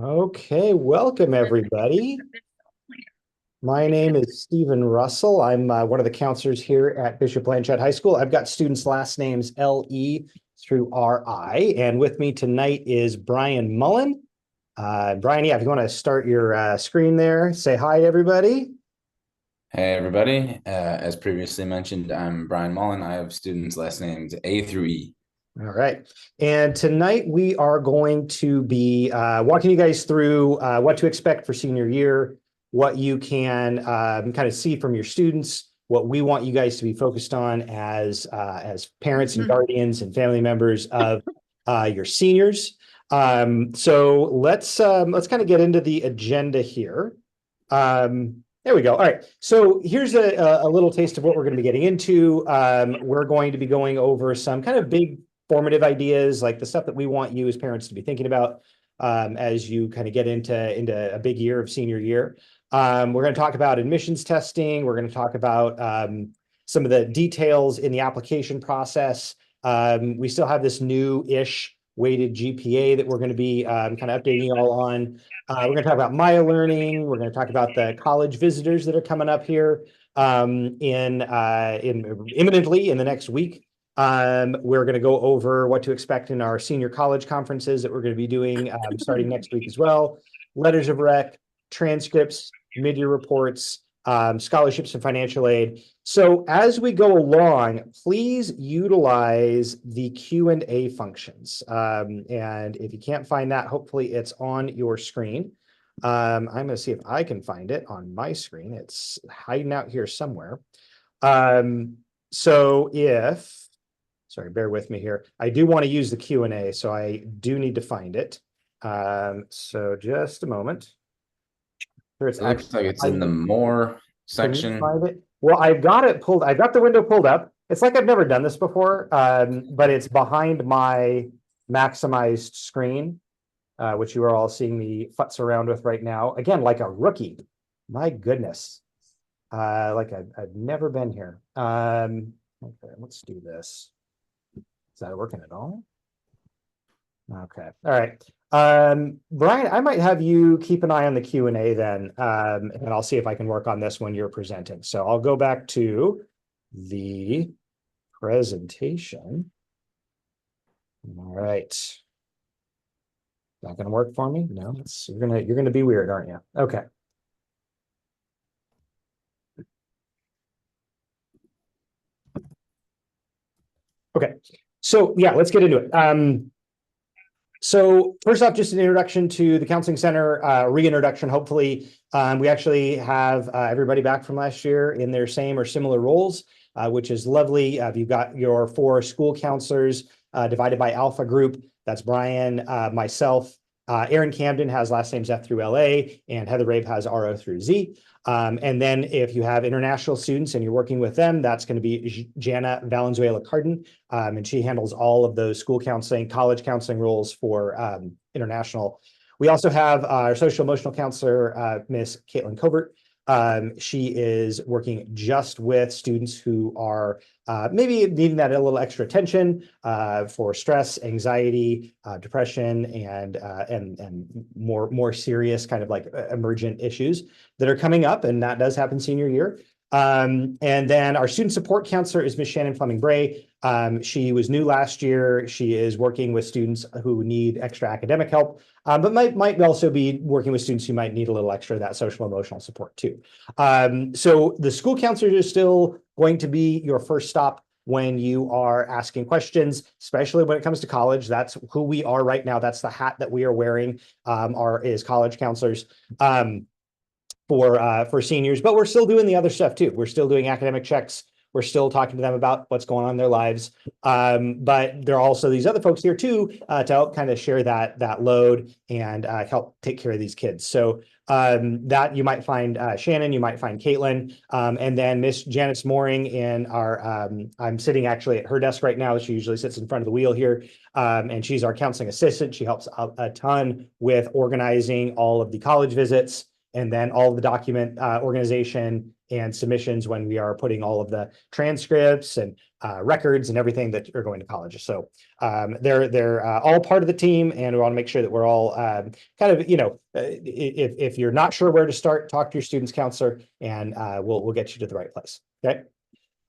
Okay, welcome everybody. My name is Stephen Russell. I'm one of the counselors here at Bishop Blanchett High School. I've got students' last names L-E through R-I, and with me tonight is Brian Mullen. Brian, yeah, if you want to start your screen there, say hi to everybody. Hey everybody, as previously mentioned, I'm Brian Mullen. I have students' last names A through E. All right. And tonight we are going to be walking you guys through what to expect for senior year, what you can kind of see from your students, what we want you guys to be focused on as parents and guardians and family members of your seniors. So let's kind of get into the agenda here. There we go. All right. So here's a little taste of what we're going to be getting into. We're going to be going over some kind of big formative ideas, like the stuff that we want you as parents to be thinking about as you kind of get into a big year of senior year. We're going to talk about admissions testing. We're going to talk about some of the details in the application process. We still have this new-ish weighted GPA that we're going to be kind of updating you all on. We're going to talk about Maya learning. We're going to talk about the college visitors that are coming up here in imminently in the next week. We're going to go over what to expect in our senior college conferences that we're going to be doing starting next week as well. Letters of rec, transcripts, mid-year reports, scholarships and financial aid. So as we go along, please utilize the Q&A functions. And if you can't find that, hopefully it's on your screen. I'm going to see if I can find it on my screen. It's hiding out here somewhere. So sorry, bear with me here. I do want to use the Q&A, so I do need to find it. So just a moment. Sure, It looks like it's in the more can you section. find it? Well, I've got it pulled. I've got the window pulled up. It's like I've never done this before, but it's behind my maximized screen, which you are all seeing me futz around with right now. Again, like a rookie. My goodness. Like I've never been here. Okay, let's do this. Is that working at all? Okay. All right. Brian, I might have you keep an eye on the Q&A then, and I'll see if I can work on this when you're presenting. So I'll go back to the presentation. All right. Not going to work for me? No, you're gonna be weird, aren't you? Okay. Okay. So yeah, let's get into it. So first off, just an introduction to the Counseling Center, reintroduction, hopefully. We actually have everybody back from last year in their same or similar roles, which is lovely. You've got your 4 school counselors divided by alpha group. That's Brian, myself. Aaron Camden has last names F through LA, and Heather Rave has RO through Z. And then if you have international students and you're working with them, that's going to be Jana Valenzuela Carden. And she handles all of those school counseling, college counseling roles for international. We also have our social emotional counselor, Miss Caitlin Covert. She is working just with students who are maybe needing that a little extra attention for stress, anxiety, depression, and more serious kind of like emergent issues that are coming up, and that does happen senior year. And then our student support counselor is Miss Shannon Fleming Bray. She was new last year. She is working with students who need extra academic help, but might also be working with students who might need a little extra of that social emotional support too. So the school counselors are still going to be your first stop when you are asking questions, especially when it comes to college. That's who we are right now. That's the hat that we are wearing, is college counselors. For seniors, but we're still doing the other stuff too. We're still doing academic checks. We're still talking to them about what's going on in their lives. But there are also these other folks here too to help kind of share that load and help take care of these kids. So that you might find Shannon, you might find Caitlin, and then Miss Janice Mooring in our, I'm sitting actually at her desk right now. She usually sits in front of the wheel here, and she's our counseling assistant. She helps a ton with organizing all of the college visits and then all of the document organization and submissions when we are putting all of the transcripts and records and everything that are going to colleges. So they're all part of the team, and we want to make sure that we're all kind of, if you're not sure where to start, talk to your student's counselor, and we'll get you to the right place. Okay.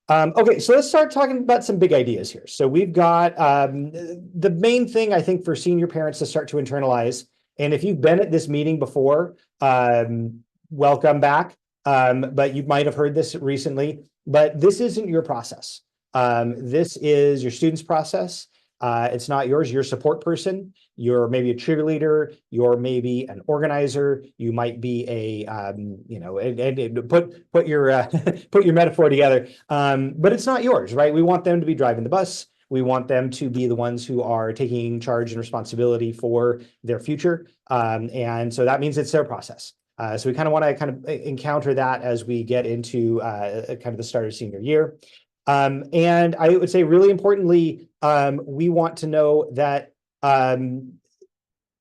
Okay, so let's start talking about some big ideas here. So we've got the main thing I think for senior parents to start to internalize. And if you've been at this meeting before, welcome back. But you might have heard this recently, but this isn't your process. This is your student's process. It's not yours. You're a support person. You're maybe a cheerleader. You're maybe an organizer. You might be a, and put your put your metaphor together. But it's not yours, right? We want them to be driving the bus. We want them to be the ones who are taking charge and responsibility for their future. And so that means it's their process. So we kind of want to kind of encounter that as we get into kind of the start of senior year. And I would say really importantly, we want to know that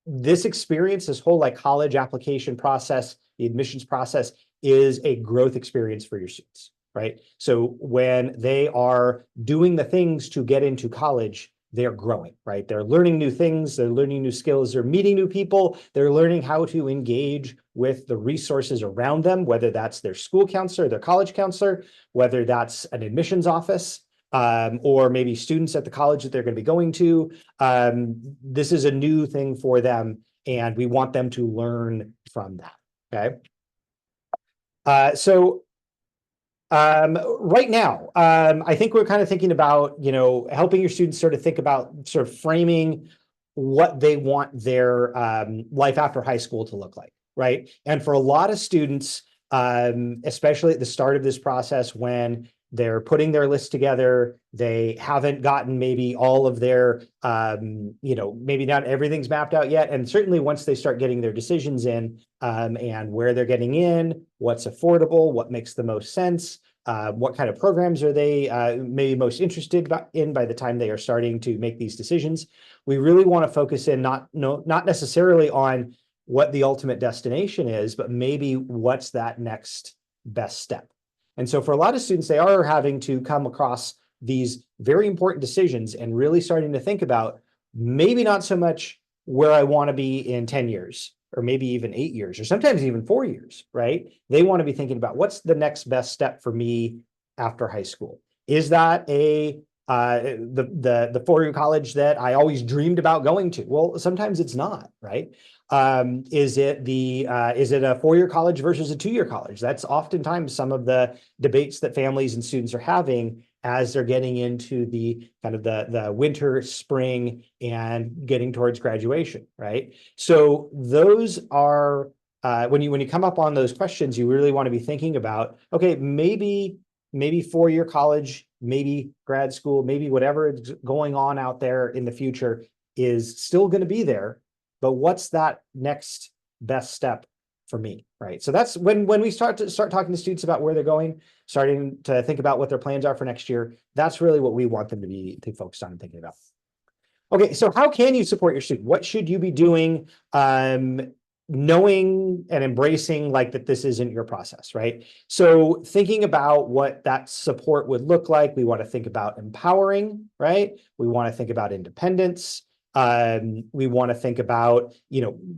this experience, this whole like college application process, the admissions process is a growth experience for your students, right? So when they are doing the things to get into college, they're growing, right? They're learning new things, they're learning new skills, they're meeting new people, they're learning how to engage with the resources around them, whether that's their school counselor, their college counselor, whether that's an admissions office, or maybe students at the college that they're going to be going to. This is a new thing for them, and we want them to learn from that, okay? So right now, I think we're kind of thinking about, helping your students sort of think about sort of framing what they want their life after high school to look like, right? And for a lot of students, especially at the start of this process, when they're putting their list together, they haven't gotten maybe all of their, maybe not everything's mapped out yet. And certainly once they start getting their decisions in, and where they're getting in, what's affordable, what makes the most sense, what kind of programs are they maybe most interested in by the time they are starting to make these decisions. We really want to focus in not necessarily on what the ultimate destination is, but maybe what's that next best step. And so for a lot of students, they are having to come across these very important decisions and really starting to think about maybe not so much where I want to be in 10 years, or maybe even 8 years, or sometimes even 4 years, right? They want to be thinking about what's the next best step for me after high school. Is that the 4-year college that I always dreamed about going to? Well, sometimes it's not, right? Is it a 4-year college versus a 2-year college? That's oftentimes some of the debates that families and students are having as they're getting into the kind of the winter, spring, and getting towards graduation, right? So those are when you come up on those questions, you really want to be thinking about, okay, maybe 4-year college, maybe grad school, maybe whatever is going on out there in the future is still going to be there, but what's that next best step for me, right? So that's when we start talking to students about where they're going, starting to think about what their plans are for next year. That's really what we want them to be focused on and thinking about. Okay, so how can you support your student? What should you be doing, knowing and embracing like that this isn't your process, right? So thinking about what that support would look like, we want to think about empowering, right? We want to think about independence. We want to think about,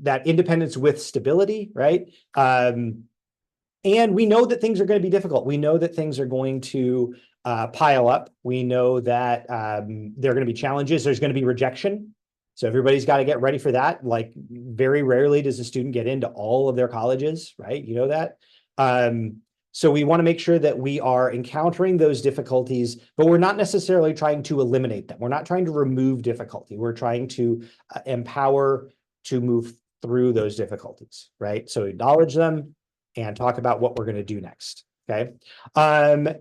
that independence with stability, right? And we know that things are going to be difficult. We know that things are going to pile up. We know that there are going to be challenges. There's going to be rejection. So everybody's got to get ready for that. Like very rarely does a student get into all of their colleges, right? You know that. So we want to make sure that we are encountering those difficulties, but we're not necessarily trying to eliminate them. We're not trying to remove difficulty. We're trying to empower to move through those difficulties, right? So acknowledge them and talk about what we're going to do next, okay? And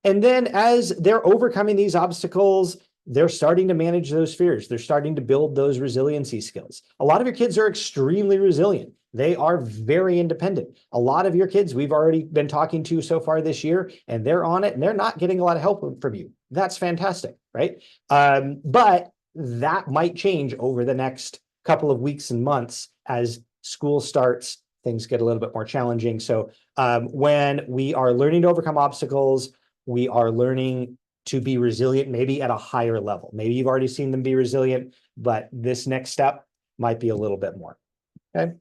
then as they're overcoming these obstacles, they're starting to manage those fears. They're starting to build those resiliency skills. A lot of your kids are extremely resilient. They are very independent. A lot of your kids we've already been talking to so far this year, and they're on it, and they're not getting a lot of help from you. That's fantastic, right? But that might change over the next couple of weeks and months as school starts things get a little bit more challenging. So when we are learning to overcome obstacles, we are learning to be resilient, maybe at a higher level. Maybe you've already seen them be resilient, but this next step might be a little bit more. Okay.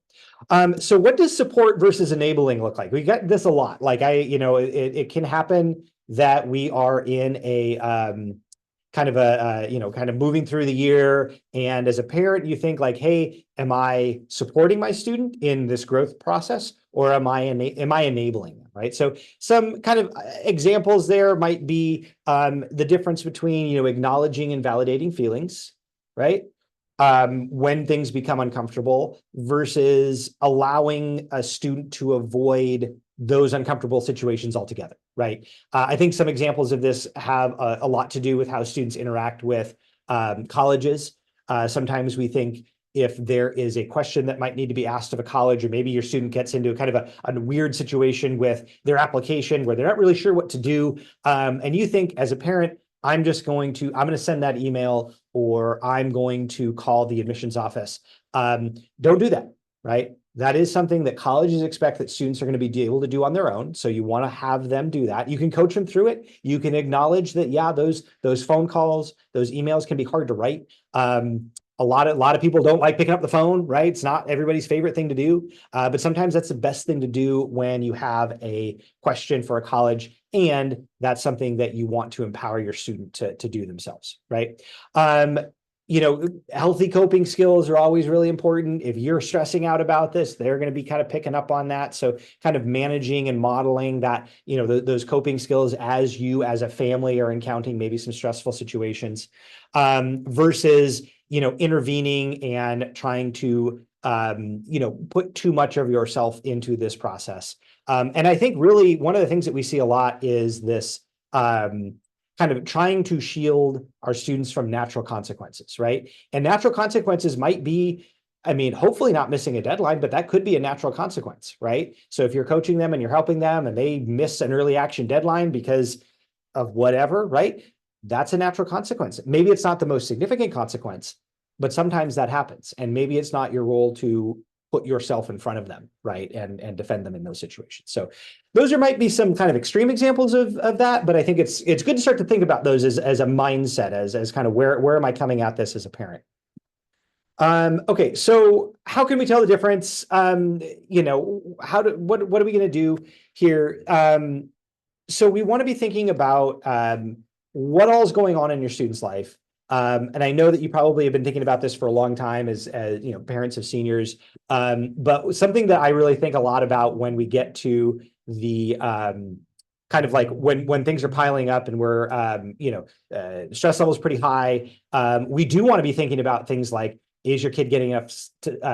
So what does support versus enabling look like? We get this a lot. Like it can happen that we are in a kind of kind of moving through the year. And as a parent, you think like, hey, am I supporting my student in this growth process, or am I enabling them? Right. So some kind of examples there might be the difference between, acknowledging and validating feelings, right? When things become uncomfortable versus allowing a student to avoid those uncomfortable situations altogether, right? I think some examples of this have a lot to do with how students interact with colleges. Sometimes we think if there is a question that might need to be asked of a college, or maybe your student gets into kind of a weird situation with their application where they're not really sure what to do, and you think as a parent, I'm going to send that email, or I'm going to call the admissions office. Don't do that, right? That is something that colleges expect that students are going to be able to do on their own. So you want to have them do that. You can coach them through it. You can acknowledge that, yeah, those phone calls, those emails can be hard to write. A lot of people don't like picking up the phone, right? It's not everybody's favorite thing to do, but sometimes that's the best thing to do when you have a question for a college, and that's something that you want to empower your student to do themselves, right? Healthy coping skills are always really important. If you're stressing out about this, they're going to be kind of picking up on that. So kind of managing and modeling that, those coping skills as you as a family are encountering maybe some stressful situations, versus, intervening and trying to, put too much of yourself into this process. And I think really one of the things that we see a lot is this, kind of trying to shield our students from natural consequences, right? And natural consequences might be, hopefully not missing a deadline, but that could be a natural consequence, right? So if you're coaching them and you're helping them and they miss an early action deadline because of whatever, right? That's a natural consequence. Maybe it's not the most significant consequence, but sometimes that happens. And maybe it's not your role to put yourself in front of them, right? And defend them in those situations. So those might be some kind of extreme examples of that, but I think it's good to start to think about those as a mindset, as kind of where am I coming at this as a parent? Okay, so how can we tell the difference? What are we going to do here? So we want to be thinking about what all is going on in your student's life. And I know that you probably have been thinking about this for a long time as parents of seniors. But something that I really think a lot about when we get to the kind of like when things are piling up and we're stress level is pretty high, we do want to be thinking about things like, is your kid getting enough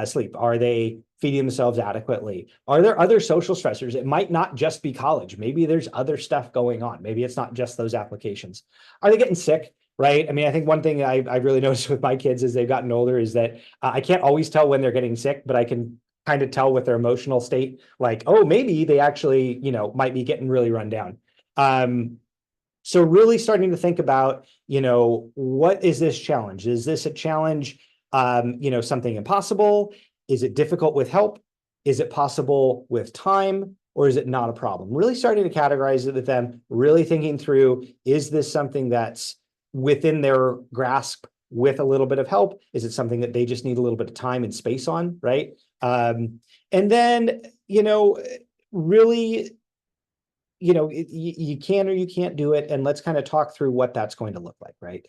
sleep? Are they feeding themselves adequately? Are there other social stressors? It might not just be college. Maybe there's other stuff going on. Maybe it's not just those applications. Are they getting sick? Right. I think one thing I really noticed with my kids as they've gotten older is that I can't always tell when they're getting sick, but I can kind of tell with their emotional state, like, oh, maybe they actually, might be getting really run down. So really starting to think about, what is this challenge? Is this a challenge, something impossible? Is it difficult with help? Is it possible with time? Or is it not a problem? Really starting to categorize it with them, really thinking through, is this something that's within their grasp with a little bit of help? Is it something that they just need a little bit of time and space on, right? And then, really, you can or you can't do it, and let's kind of talk through what that's going to look like, right?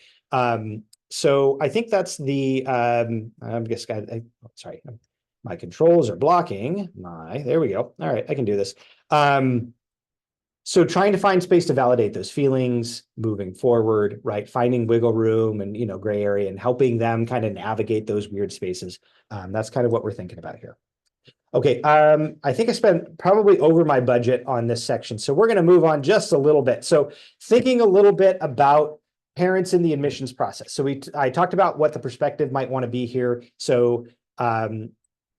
So I think that's the, I'm just, sorry, my controls are blocking there we go. All right, I can do this. So trying to find space to validate those feelings moving forward, right? Finding wiggle room and, gray area, and helping them kind of navigate those weird spaces. That's kind of what we're thinking about here. Okay, I think I spent probably over my budget on this section, so we're going to move on just a little bit. So thinking a little bit about parents in the admissions process. So I talked about what the perspective might want to be here. So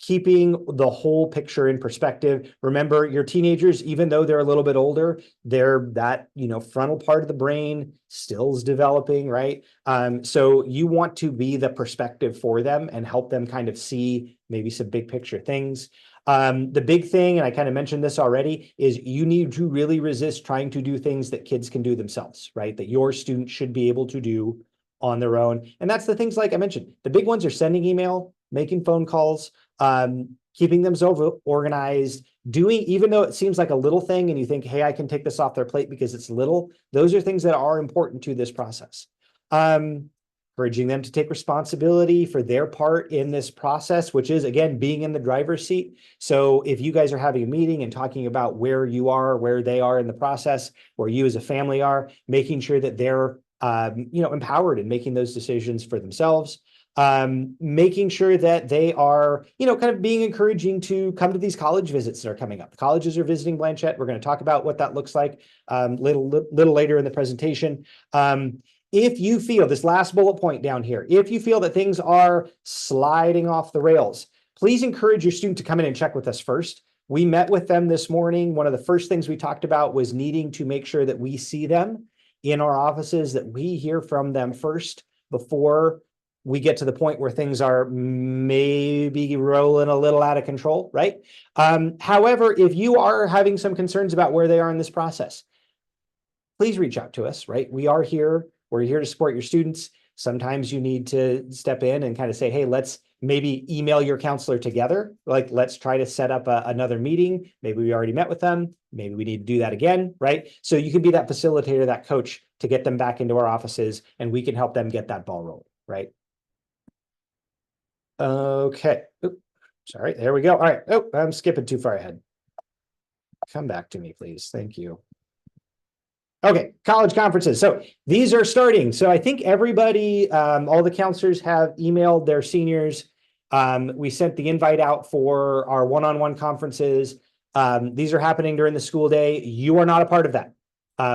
keeping the whole picture in perspective. Remember, your teenagers, even though they're a little bit older, they're that, frontal part of the brain still is developing, right? So you want to be the perspective for them and help them kind of see maybe some big picture things. The big thing, and I kind of mentioned this already, is you need to really resist trying to do things that kids can do themselves, right? That your students should be able to do on their own. And that's the things like I mentioned. The big ones are sending email, making phone calls, keeping them organized, doing, even though it seems like a little thing and you think, hey, I can take this off their plate because it's little, those are things that are important to this process. Encouraging them to take responsibility for their part in this process, which is, again, being in the driver's seat. So if you guys are having a meeting and talking about where you are, where they are in the process, where you as a family are, making sure that they're empowered in making those decisions for themselves. Making sure that they are, kind of being encouraging to come to these college visits that are coming up. The colleges are visiting Blanchette. We're going to talk about what that looks like little later in the presentation. If you feel, this last bullet point down here, if you feel that things are sliding off the rails, please encourage your student to come in and check with us first. We met with them this morning. One of the first things we talked about was needing to make sure that we see them in our offices, that we hear from them first before we get to the point where things are maybe rolling a little out of control, right? However, if you are having some concerns about where they are in this process, please reach out to us, right? We are here. We're here to support your students. Sometimes you need to step in and kind of say, hey, let's maybe email your counselor together. Like, let's try to set up another meeting. Maybe we already met with them. Maybe we need to do that again, right? So you can be that facilitator, that coach to get them back into our offices, and we can help them get that ball rolling, right? Okay. Oop, sorry, there we go. All right. Oh, I'm skipping too far ahead. Come back to me, please. Thank you. Okay, college conferences. So these are starting. So I think everybody, all the counselors have emailed their seniors. We sent the invite out for our one-on-one conferences. These are happening during the school day. You are not a part of that.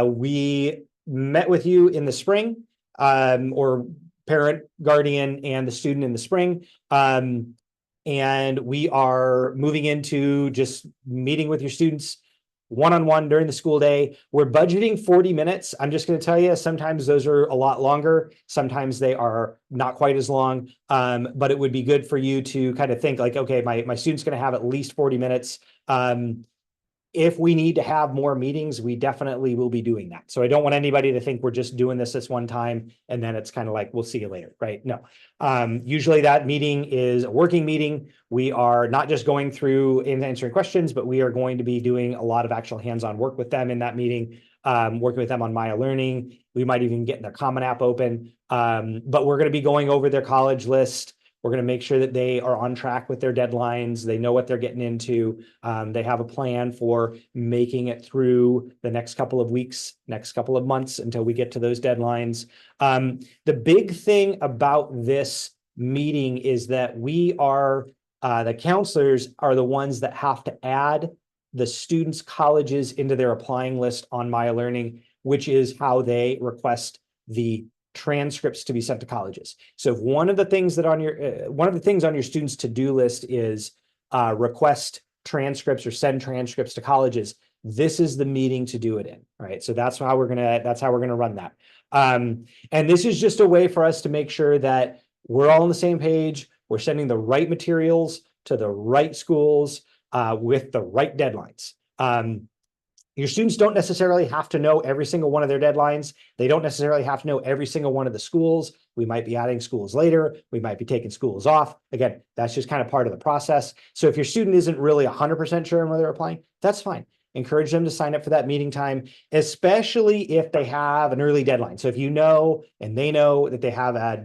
We met with you in the spring, or parent, guardian, and the student in the spring. And we are moving into just meeting with your students one-on-one during the school day. We're budgeting 40 minutes. I'm just going to tell you, sometimes those are a lot longer. Sometimes they are not quite as long. But it would be good for you to kind of think like, okay, my student's going to have at least 40 minutes. If we need to have more meetings, we definitely will be doing that. So I don't want anybody to think we're just doing this one time and then it's kind of like, we'll see you later, right? No. Usually that meeting is a working meeting. We are not just going through and answering questions, but we are going to be doing a lot of actual hands-on work with them in that meeting, working with them on Maya Learning. We might even get their Common App open, but we're going to be going over their college list. We're going to make sure that they are on track with their deadlines. They know what they're getting into. They have a plan for making it through the next couple of weeks, next couple of months until we get to those deadlines. The big thing about this meeting is that we are, the counselors are the ones that have to add the students' colleges into their applying list on Maya Learning, which is how they request the transcripts to be sent to colleges. So if one of the things that on your students' to-do list is request transcripts or send transcripts to colleges, this is the meeting to do it in. All right. So that's how we're gonna run that. And this is just a way for us to make sure that we're all on the same page. We're sending the right materials to the right schools with the right deadlines. Your students don't necessarily have to know every single one of their deadlines. They don't necessarily have to know every single one of the schools. We might be adding schools later. We might be taking schools off. Again, that's just kind of part of the process. So if your student isn't really 100% sure on whether they're applying, that's fine. Encourage them to sign up for that meeting time, especially if they have an early deadline. So if you know, and they know that they have a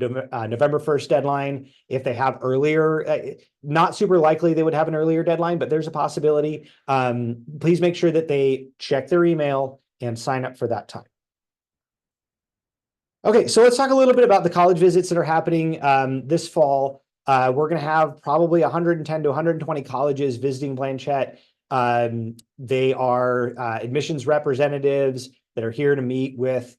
November 1st deadline, if they have earlier, not super likely they would have an earlier deadline, but there's a possibility. Please make sure that they check their email and sign up for that time. Okay, so let's talk a little bit about the college visits that are happening this fall. We're going to have probably 110 to 120 colleges visiting Blanchette. They are admissions representatives that are here to meet with,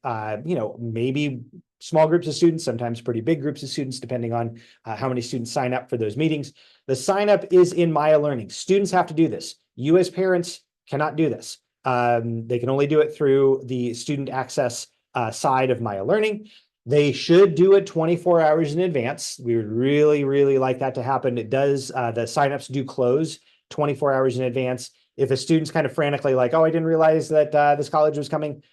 maybe small groups of students, sometimes pretty big groups of students, depending on how many students sign up for those meetings. The sign up is in Maya Learning. Students have to do this. You as parents cannot do this. They can only do it through the student access side of Maya Learning. They should do it 24 hours in advance. We would really, really like that to happen. It does, the signups do close 24 hours in advance. If a student's kind of frantically like, oh, I didn't realize that this college was coming,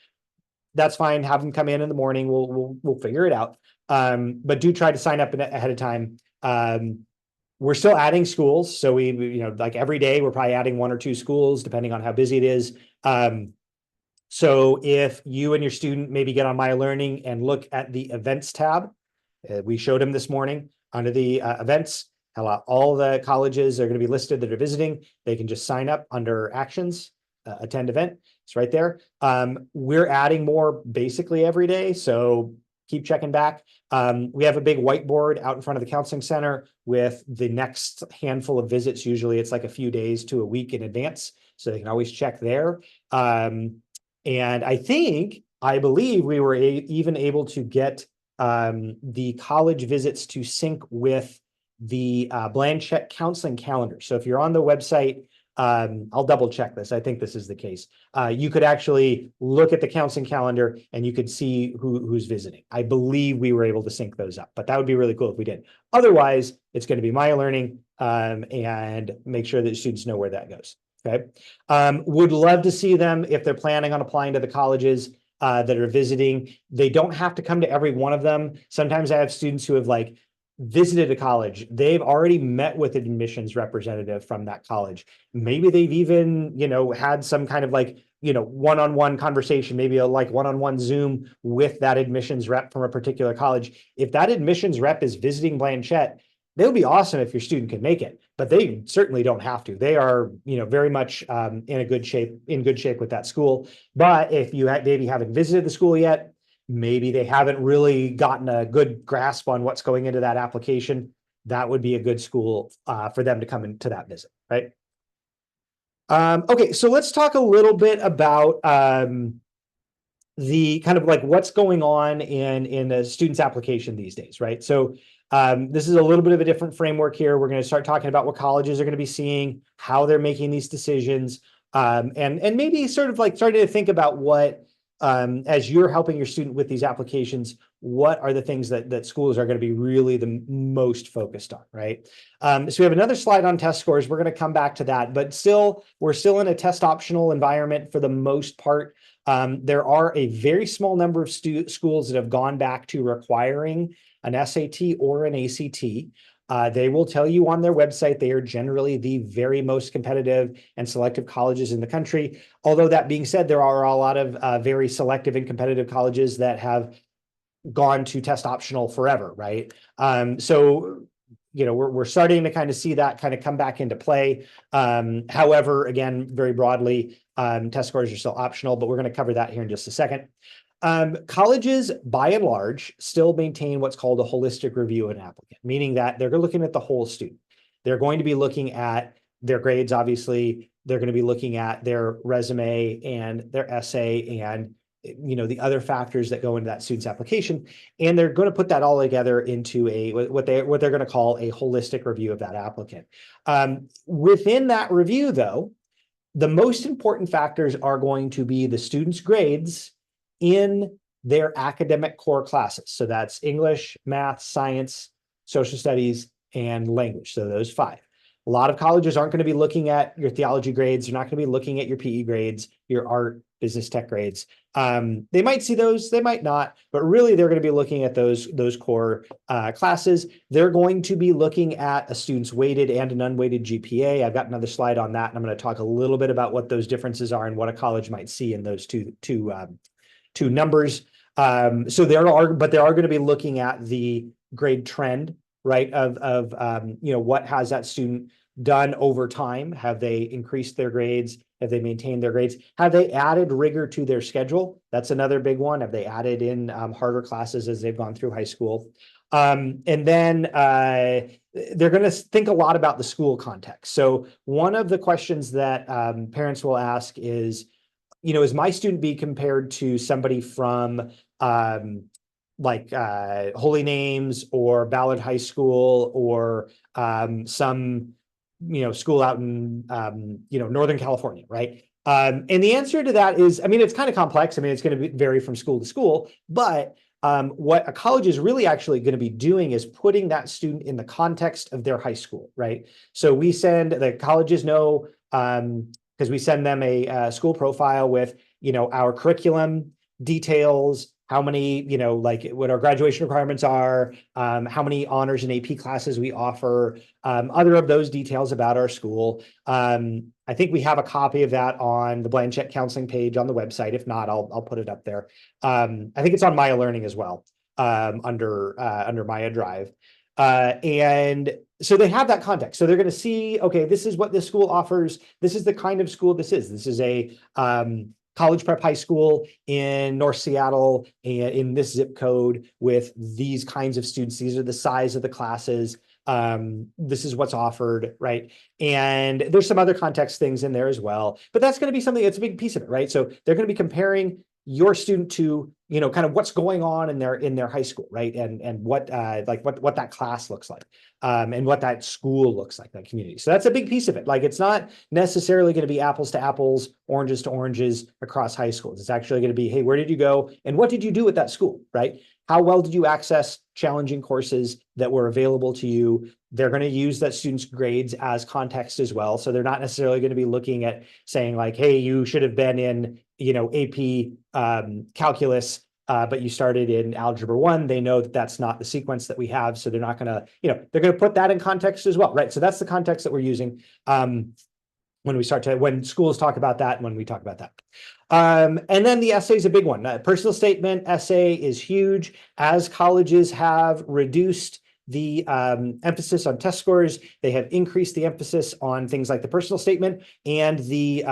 that's fine. Have them come in the morning. We'll figure it out. But do try to sign up ahead of time. We're still adding schools. So like every day, we're probably adding 1 or 2 schools, depending on how busy it is. So if you and your student maybe get on My Learning and look at the events tab, we showed them this morning under the events, all the colleges are going to be listed that are visiting. They can just sign up under actions, attend event. It's right there. We're adding more basically every day. So keep checking back. We have a big whiteboard out in front of the counseling center with the next handful of visits. Usually it's like a few days to a week in advance. So they can always check there. And I believe we were even able to get the college visits to sync with the Blanchette counseling calendar. So if you're on the website, I'll double check this. I think this is the case. You could actually look at the counseling calendar and you could see who's visiting. I believe we were able to sync those up, but that would be really cool if we did. Otherwise, it's going to be My Learning, and make sure that students know where that goes. Okay. Would love to see them if they're planning on applying to the colleges that are visiting. They don't have to come to every one of them. Sometimes I have students who have like visited a college. They've already met with an admissions representative from that college. Maybe they've even, had some kind of like, one-on-one conversation, maybe a like one-on-one Zoom with that admissions rep from a particular college. If that admissions rep is visiting Blanchette, it would be awesome if your student could make it, but they certainly don't have to. They are, very much in good shape with that school. But if you maybe haven't visited the school yet, maybe they haven't really gotten a good grasp on what's going into that application, that would be a good school for them to come into that visit, right? Okay, so let's talk a little bit about the kind of like what's going on in a student's application these days, right? So this is a little bit of a different framework here. We're going to start talking about what colleges are going to be seeing, how they're making these decisions, and maybe sort of like starting to think about what, as you're helping your student with these applications, what are the things that schools are going to be really the most focused on, right? So we have another slide on test scores. We're going to come back to that, but we're still in a test optional environment for the most part. There are a very small number of schools that have gone back to requiring an SAT or an ACT. They will tell you on their website they are generally the very most competitive and selective colleges in the country. Although that being said, there are a lot of very selective and competitive colleges that have gone to test optional forever, right? So we're starting to kind of see that kind of come back into play. However, again, very broadly, test scores are still optional, but we're going to cover that here in just a second. Colleges, by and large, still maintain what's called a holistic review of an applicant, meaning that they're looking at the whole student. They're going to be looking at their grades, obviously. They're going to be looking at their resume and their essay and the other factors that go into that student's application, and they're going to put that all together into what they're going to call a holistic review of that applicant. Within that review, though, the most important factors are going to be the student's grades in their academic core classes. So that's English, math, science, social studies, and language. So those 5. A lot of colleges aren't going to be looking at your theology grades. They're not going to be looking at your PE grades, your art, business, tech grades. They might see those, they might not, but really they're going to be looking at those core classes. They're going to be looking at a student's weighted and an unweighted GPA. I've got another slide on that, and I'm going to talk a little bit about what those differences are and what a college might see in those two numbers. So there are going to be looking at the grade trend, right? Of what has that student done over time? Have they increased their grades? Have they maintained their grades? Have they added rigor to their schedule? That's another big one. Have they added in harder classes as they've gone through high school? And then they're going to think a lot about the school context. So one of the questions that parents will ask is, is my student be compared to somebody from Holy Names or Ballard High School or some school out in Northern California, right? And the answer to that is, it's kind of complex. It's going to vary from school to school, but What a college is really actually going to be doing is putting that student in the context of their high school, right? So we send the colleges know, because we send them a school profile with, our curriculum details, how many, like what our graduation requirements are, how many honors and AP classes we offer, other of those details about our school. I think we have a copy of that on the Blanchette counseling page on the website. If not, I'll put it up there. I think it's on Maya Learning as well, under Maya Drive. And so they have that context. So they're going to see, okay, this is what this school offers. This is the kind of school this is. This is a college prep high school in North Seattle and in this zip code with these kinds of students. These are the size of the classes. This is what's offered, right? And there's some other context things in there as well, but that's going to be something that's a big piece of it, right? So they're going to be comparing your student to, kind of what's going on in their high school, right? And what what that class looks like, and what that school looks like, that community. So that's a big piece of it. Like, it's not necessarily going to be apples to apples, oranges to oranges across high schools. It's actually going to be, hey, where did you go and what did you do at that school, right? How well did you access challenging courses that were available to you? They're going to use that student's grades as context as well. So they're not necessarily going to be looking at saying like, hey, you should have been in, AP calculus, but you started in algebra 1. They know that that's not the sequence that we have. So they're not going to, they're going to put that in context as well, right? So that's the context that we're using when schools talk about that and when we talk about that. And then the essay is a big one. Personal statement essay is huge. As colleges have reduced the emphasis on test scores, they have increased the emphasis on things like the personal statement and the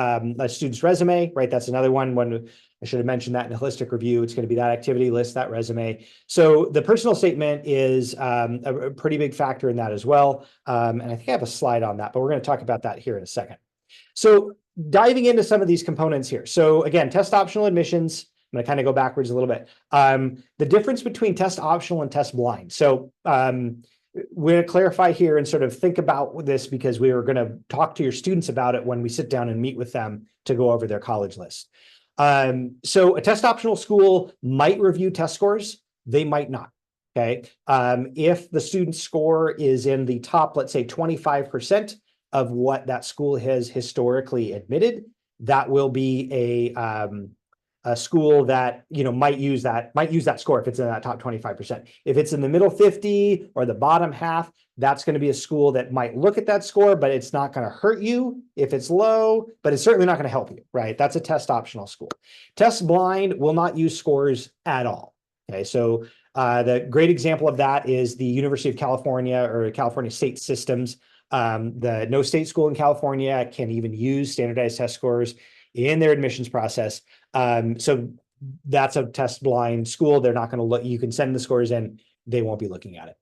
student's resume, right? That's another one. When I should have mentioned that in a holistic review, it's going to be that activity list, that resume. So the personal statement is a pretty big factor in that as well. And I think I have a slide on that, but we're going to talk about that here in a second. So diving into some of these components here. So again, test optional admissions. I'm going to kind of go backwards a little bit. The difference between test optional and test blind. So we're going to clarify here and sort of think about this because we are going to talk to your students about it when we sit down and meet with them to go over their college list. So a test optional school might review test scores. They might not. Okay. If the student's score is in the top, let's say 25% of what that school has historically admitted, that will be a school that might use that score if it's in that top 25%. If it's in the middle 50 or the bottom half, that's going to be a school that might look at that score, but it's not going to hurt you if it's low, but it's certainly not going to help you, right? That's a test optional school. Test blind will not use scores at all. Okay, so the great example of that is the University of California or California State Systems. No state school in California can even use standardized test scores in their admissions process. So that's a test blind school. They're not going to look, you can send the scores in, they won't be looking at it.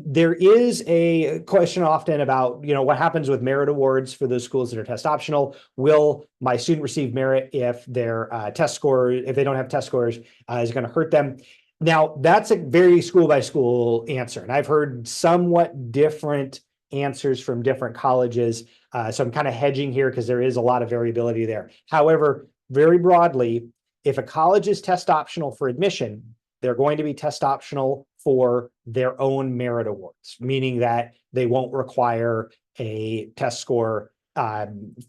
There is a question often about, what happens with merit awards for those schools that are test optional. Will my student receive merit if their test score, if they don't have test scores, is going to hurt them? Now, that's a very school by school answer. And I've heard somewhat different answers from different colleges. So I'm kind of hedging here because there is a lot of variability there. However, very broadly, if a college is test optional for admission, they're going to be test optional for their own merit awards, meaning that they won't require a test score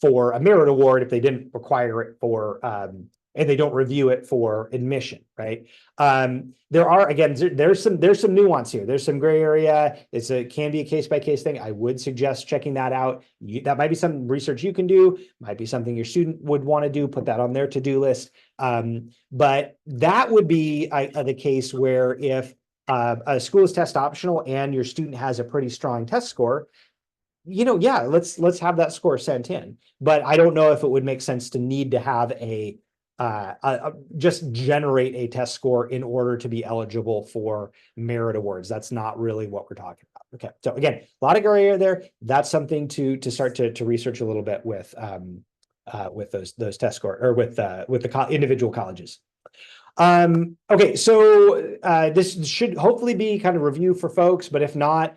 for a merit award if they didn't require it for and they don't review it for admission, right? There are, again, there's some nuance here. There's some gray area. Can be a case by case thing. I would suggest checking that out. That might be some research you can do. Might be something your student would want to do. Put that on their to-do list. But that would be the case where if a school is test optional and your student has a pretty strong test score, yeah, let's have that score sent in. But I don't know if it would make sense to need to have just generate a test score in order to be eligible for merit awards. That's not really what we're talking about. Okay, so again, a lot of gray area there. That's something to start to research a little bit with those test score or with the individual colleges. Okay, so this should hopefully be kind of review for folks, but if not,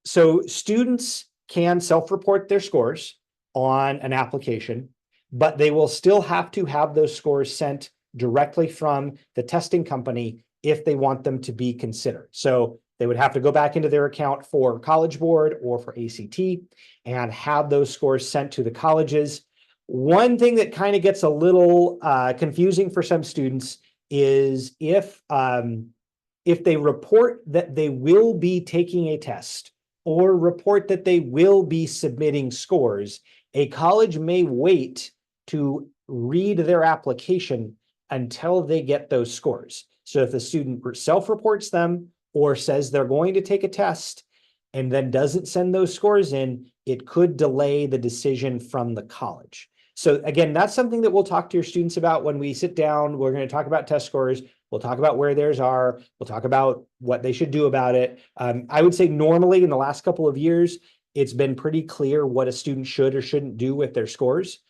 so students can self-report their scores on an application, but they will still have to have those scores sent directly from the testing company if they want them to be considered. So they would have to go back into their account for College Board or for ACT and have those scores sent to the colleges. One thing that kind of gets a little confusing for some students is if they report that they will be taking a test or report that they will be submitting scores, a college may wait to read their application until they get those scores. So if the student self-reports them or says they're going to take a test and then doesn't send those scores in, it could delay the decision from the college. So again, that's something that we'll talk to your students about when we sit down. We're going to talk about test scores. We'll talk about where theirs are. We'll talk about what they should do about it. I would say normally in the last couple of years, it's been pretty clear what a student should or shouldn't do with their scores.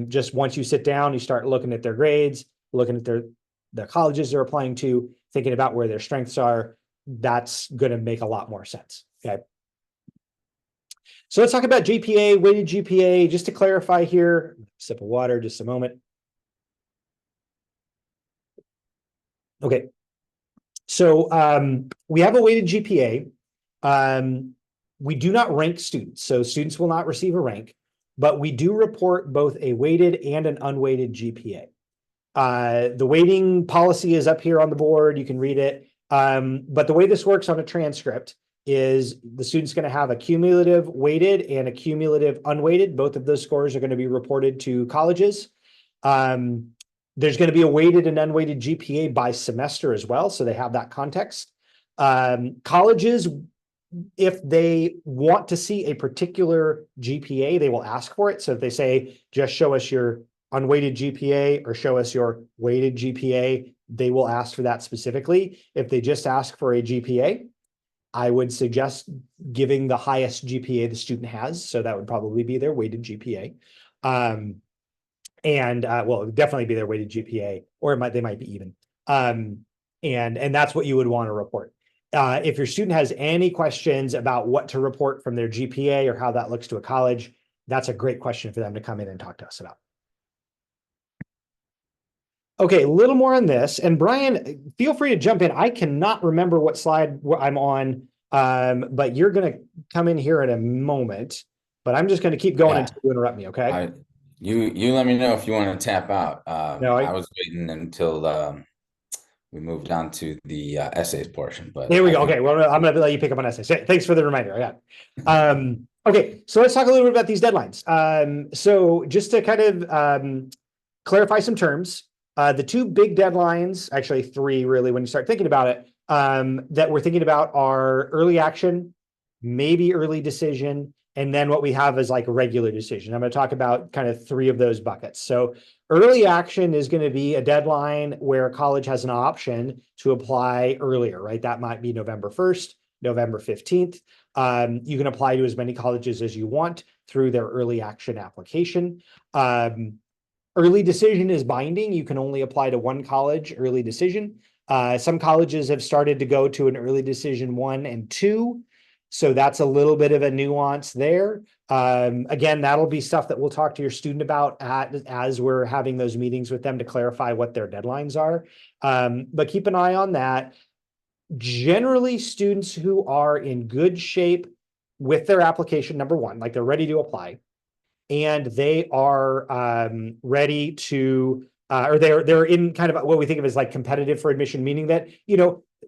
Just once you sit down, you start looking at their grades, looking at the colleges they're applying to, thinking about where their strengths are. That's going to make a lot more sense. Okay. So let's talk about GPA, weighted GPA. Just to clarify here, sip of water, just a moment. Okay. So we have a weighted GPA. We do not rank students, so students will not receive a rank, but we do report both a weighted and an unweighted GPA. The weighting policy is up here on the board. You can read it. But the way this works on a transcript is the student's going to have a cumulative weighted and a cumulative unweighted. Both of those scores are going to be reported to colleges. There's going to be a weighted and unweighted GPA by semester as well, so they have that context. Colleges, if they want to see a particular GPA, they will ask for it. So if they say, just show us your unweighted GPA or show us your weighted GPA, they will ask for that specifically. If they just ask for a GPA, I would suggest giving the highest GPA the student has. So that would probably be their weighted GPA. Well, it would definitely be their weighted GPA, or they might be even. And that's what you would want to report. If your student has any questions about what to report from their GPA or how that looks to a college, that's a great question for them to come in and talk to us about. Okay, a little more on this. And Brian, feel free to jump in. I cannot remember what slide I'm on, but you're going to come in here in a moment. But I'm just going to keep going until you interrupt me, okay? You let me know if you want to tap out. No, I was waiting until we moved on to the essays portion, but there we go. Okay, well, I'm going to let you pick up on essays. Thanks for the reminder. I got it. Okay, so let's talk a little bit about these deadlines. So just to kind of clarify some terms, the two big deadlines, actually three really, when you start thinking about it, that we're thinking about are early action, maybe early decision, and then what we have is like regular decision. I'm going to talk about kind of three of those buckets. So early action is going to be a deadline where a college has an option to apply earlier, right? That might be November 1st, November 15th. You can apply to as many colleges as you want through their early action application. Early decision is binding. You can only apply to one college early decision. Some colleges have started to go to an early decision 1 and 2. So that's a little bit of a nuance there. Again, that'll be stuff that we'll talk to your student about as we're having those meetings with them to clarify what their deadlines are. But keep an eye on that. Generally, students who are in good shape with their application, number one, like they're ready to apply, and they are ready to, or they're in kind of what we think of as like competitive for admission, meaning that,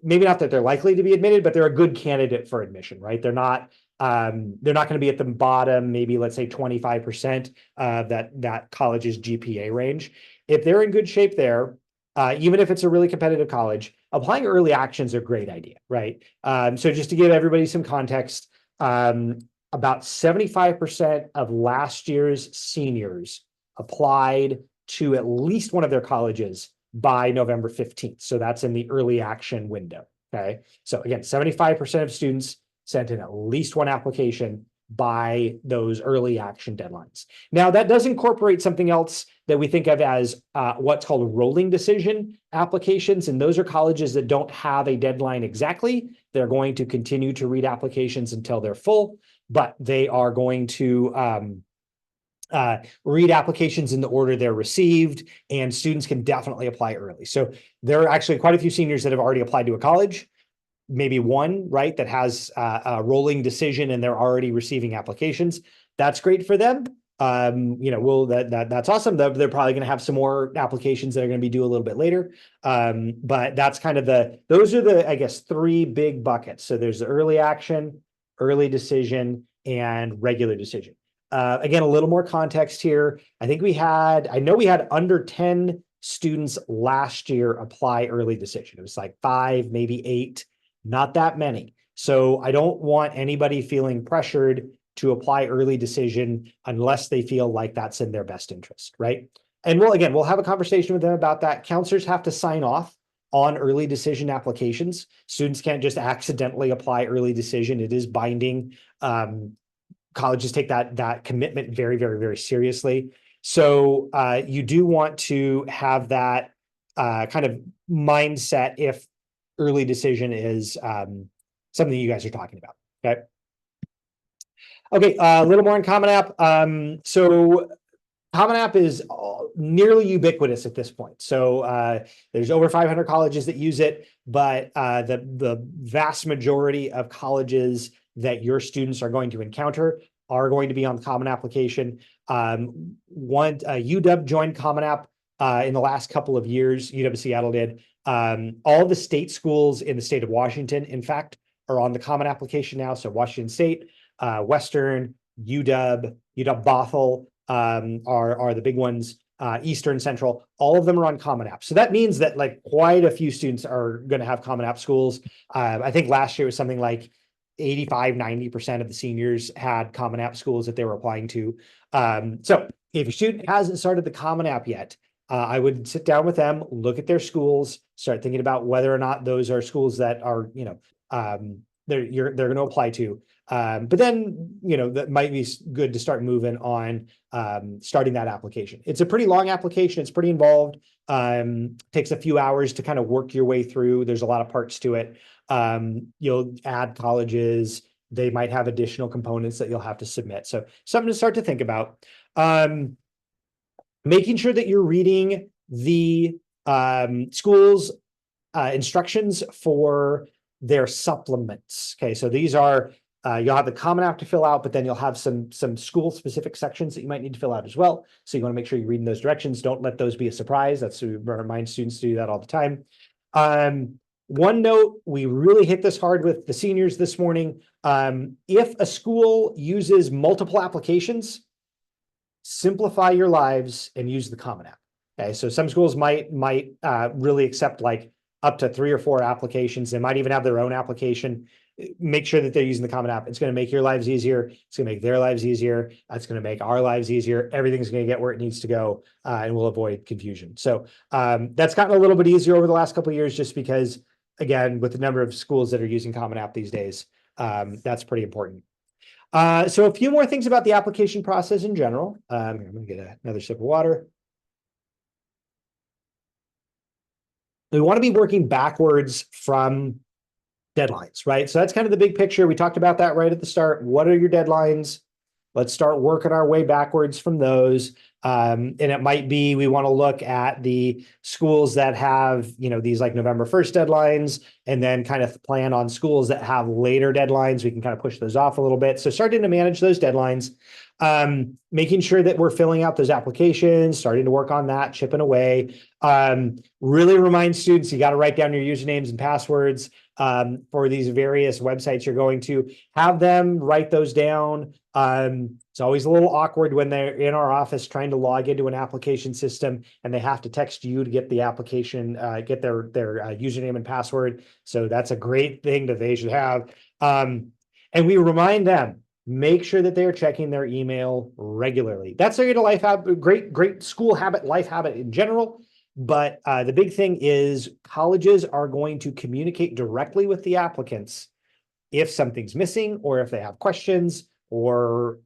maybe not that they're likely to be admitted, but they're a good candidate for admission, right? They're not going to be at the bottom, maybe let's say 25% of that college's GPA range. If they're in good shape there, even if it's a really competitive college, applying early action is a great idea, right? So just to give everybody some context, about 75% of last year's seniors applied to at least one of their colleges by November 15th. So that's in the early action window. Okay. So again, 75% of students sent in at least one application by those early action deadlines. Now that does incorporate something else that we think of as what's called rolling decision applications. And those are colleges that don't have a deadline exactly. They're going to continue to read applications until they're full, but they are going to read applications in the order they're received, and students can definitely apply early. So there are actually quite a few seniors that have already applied to a college, maybe one, right, that has a rolling decision and they're already receiving applications. That's great for them. That's awesome. They're probably going to have some more applications that are going to be due a little bit later. But that's kind of those are the, I guess, three big buckets. So there's the early action, early decision, and regular decision. Again, a little more context here. I know we had under 10 students last year apply early decision. It was like 5, maybe 8, not that many. So I don't want anybody feeling pressured to apply early decision unless they feel like that's in their best interest, right? And we'll have a conversation with them about that. Counselors have to sign off on early decision applications. Students can't just accidentally apply early decision. It is binding. Colleges take that commitment very, very, very seriously. So you do want to have that kind of mindset if early decision is something you guys are talking about. Okay. Okay, a little more on Common App. So Common App is nearly ubiquitous at this point. So there's over 500 colleges that use it, but the vast majority of colleges that your students are going to encounter are going to be on the Common Application. UW joined Common App in the last couple of years. UW Seattle did. All the state schools in the state of Washington, in fact, are on the Common Application now. So Washington State, Western, UW Bothell are the big ones. Eastern, Central, all of them are on Common App. So that means that like quite a few students are going to have Common App schools. I think last year was something like 85-90% of the seniors had Common App schools that they were applying to. So if your student hasn't started the Common App yet, I would sit down with them, look at their schools, start thinking about whether or not those are schools that are, they're going to apply to. But then, that might be good to start moving on starting that application. It's a pretty long application. It's pretty involved. Takes a few hours to kind of work your way through. There's a lot of parts to it. You'll add colleges. They might have additional components that you'll have to submit. So something to start to think about. Making sure that you're reading the school's instructions for their supplements. Okay, so these are you'll have the Common App to fill out, but then you'll have some school specific sections that you might need to fill out as well. So you want to make sure you're reading those directions. Don't let those be a surprise. That's we remind students to do that all the time. One note, we really hit this hard with the seniors this morning. If a school uses multiple applications, simplify your lives and use the Common App. Okay, so some schools might really accept like up to 3 or 4 applications. They might even have their own application. Make sure that they're using the Common App. It's going to make your lives easier. It's going to make their lives easier. That's going to make our lives easier. Everything's going to get where it needs to go, and we'll avoid confusion. So that's gotten a little bit easier over the last couple of years, just because, again, with the number of schools that are using Common App these days, that's pretty important. So a few more things about the application process in general. I'm going to get another sip of water. We want to be working backwards from deadlines, right? So that's kind of the big picture. We talked about that right at the start. What are your deadlines? Let's start working our way backwards from those. And it might be we want to look at the schools that have, these like November 1st deadlines, and then kind of plan on schools that have later deadlines. We can kind of push those off a little bit. So starting to manage those deadlines, making sure that we're filling out those applications, starting to work on that, chipping away. Really remind students, you got to write down your usernames and passwords for these various websites you're going to. Have them write those down. It's always a little awkward when they're in our office trying to log into an application system and they have to text you to get the application, get their username and password. So that's a great thing that they should have. And we remind them, make sure that they're checking their email regularly. That's a life habit, great school habit, life habit in general. But the big thing is colleges are going to communicate directly with the applicants if something's missing or if they have questions or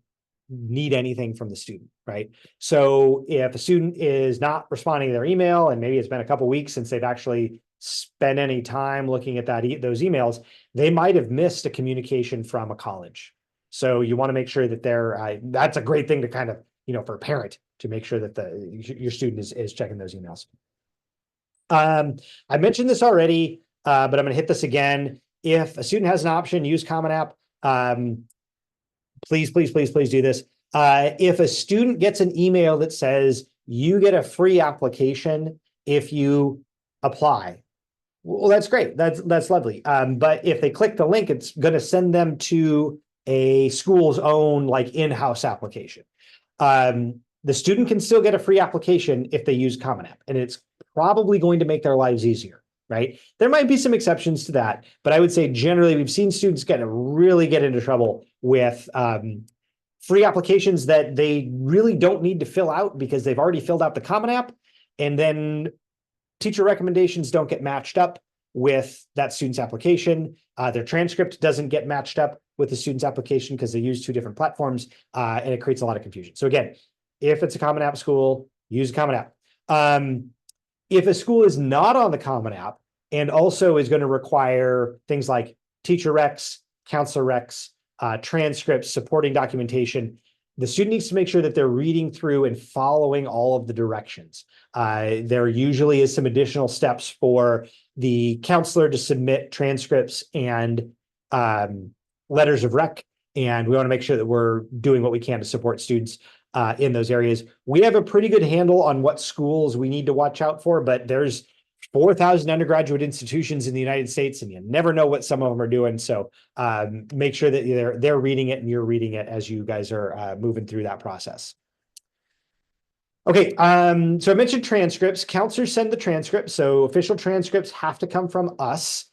need anything from the student, right? So if a student is not responding to their email, and maybe it's been a couple of weeks since they've actually spent any time looking at those emails, they might have missed a communication from a college. So you want to make sure that that's a great thing to kind of for a parent to make sure that your student is checking those emails. I mentioned this already, but I'm going to hit this again. If a student has an option, use Common App. Please do this. If a student gets an email that says you get a free application if you apply, well, that's great. That's lovely. But if they click the link, it's going to send them to a school's own in-house application. The student can still get a free application if they use Common App, and it's probably going to make their lives easier, right? There might be some exceptions to that, but I would say generally we've seen students really get into trouble with free applications that they really don't need to fill out because they've already filled out the Common App, and then teacher recommendations don't get matched up with that student's application. Their transcript doesn't get matched up with the student's application because they use two different platforms, and it creates a lot of confusion. So again, if it's a Common App school, use a Common App. If a school is not on the Common App and also is going to require things like teacher recs, counselor recs, transcripts, supporting documentation, the student needs to make sure that they're reading through and following all of the directions. There usually is some additional steps for the counselor to submit transcripts and letters of rec, and we want to make sure that we're doing what we can to support students in those areas. We have a pretty good handle on what schools we need to watch out for, but there's 4,000 undergraduate institutions in the United States, and you never know what some of them are doing. So make sure that they're reading it and you're reading it as you guys are moving through that process. Okay, so I mentioned transcripts. Counselors send the transcripts, so official transcripts have to come from us.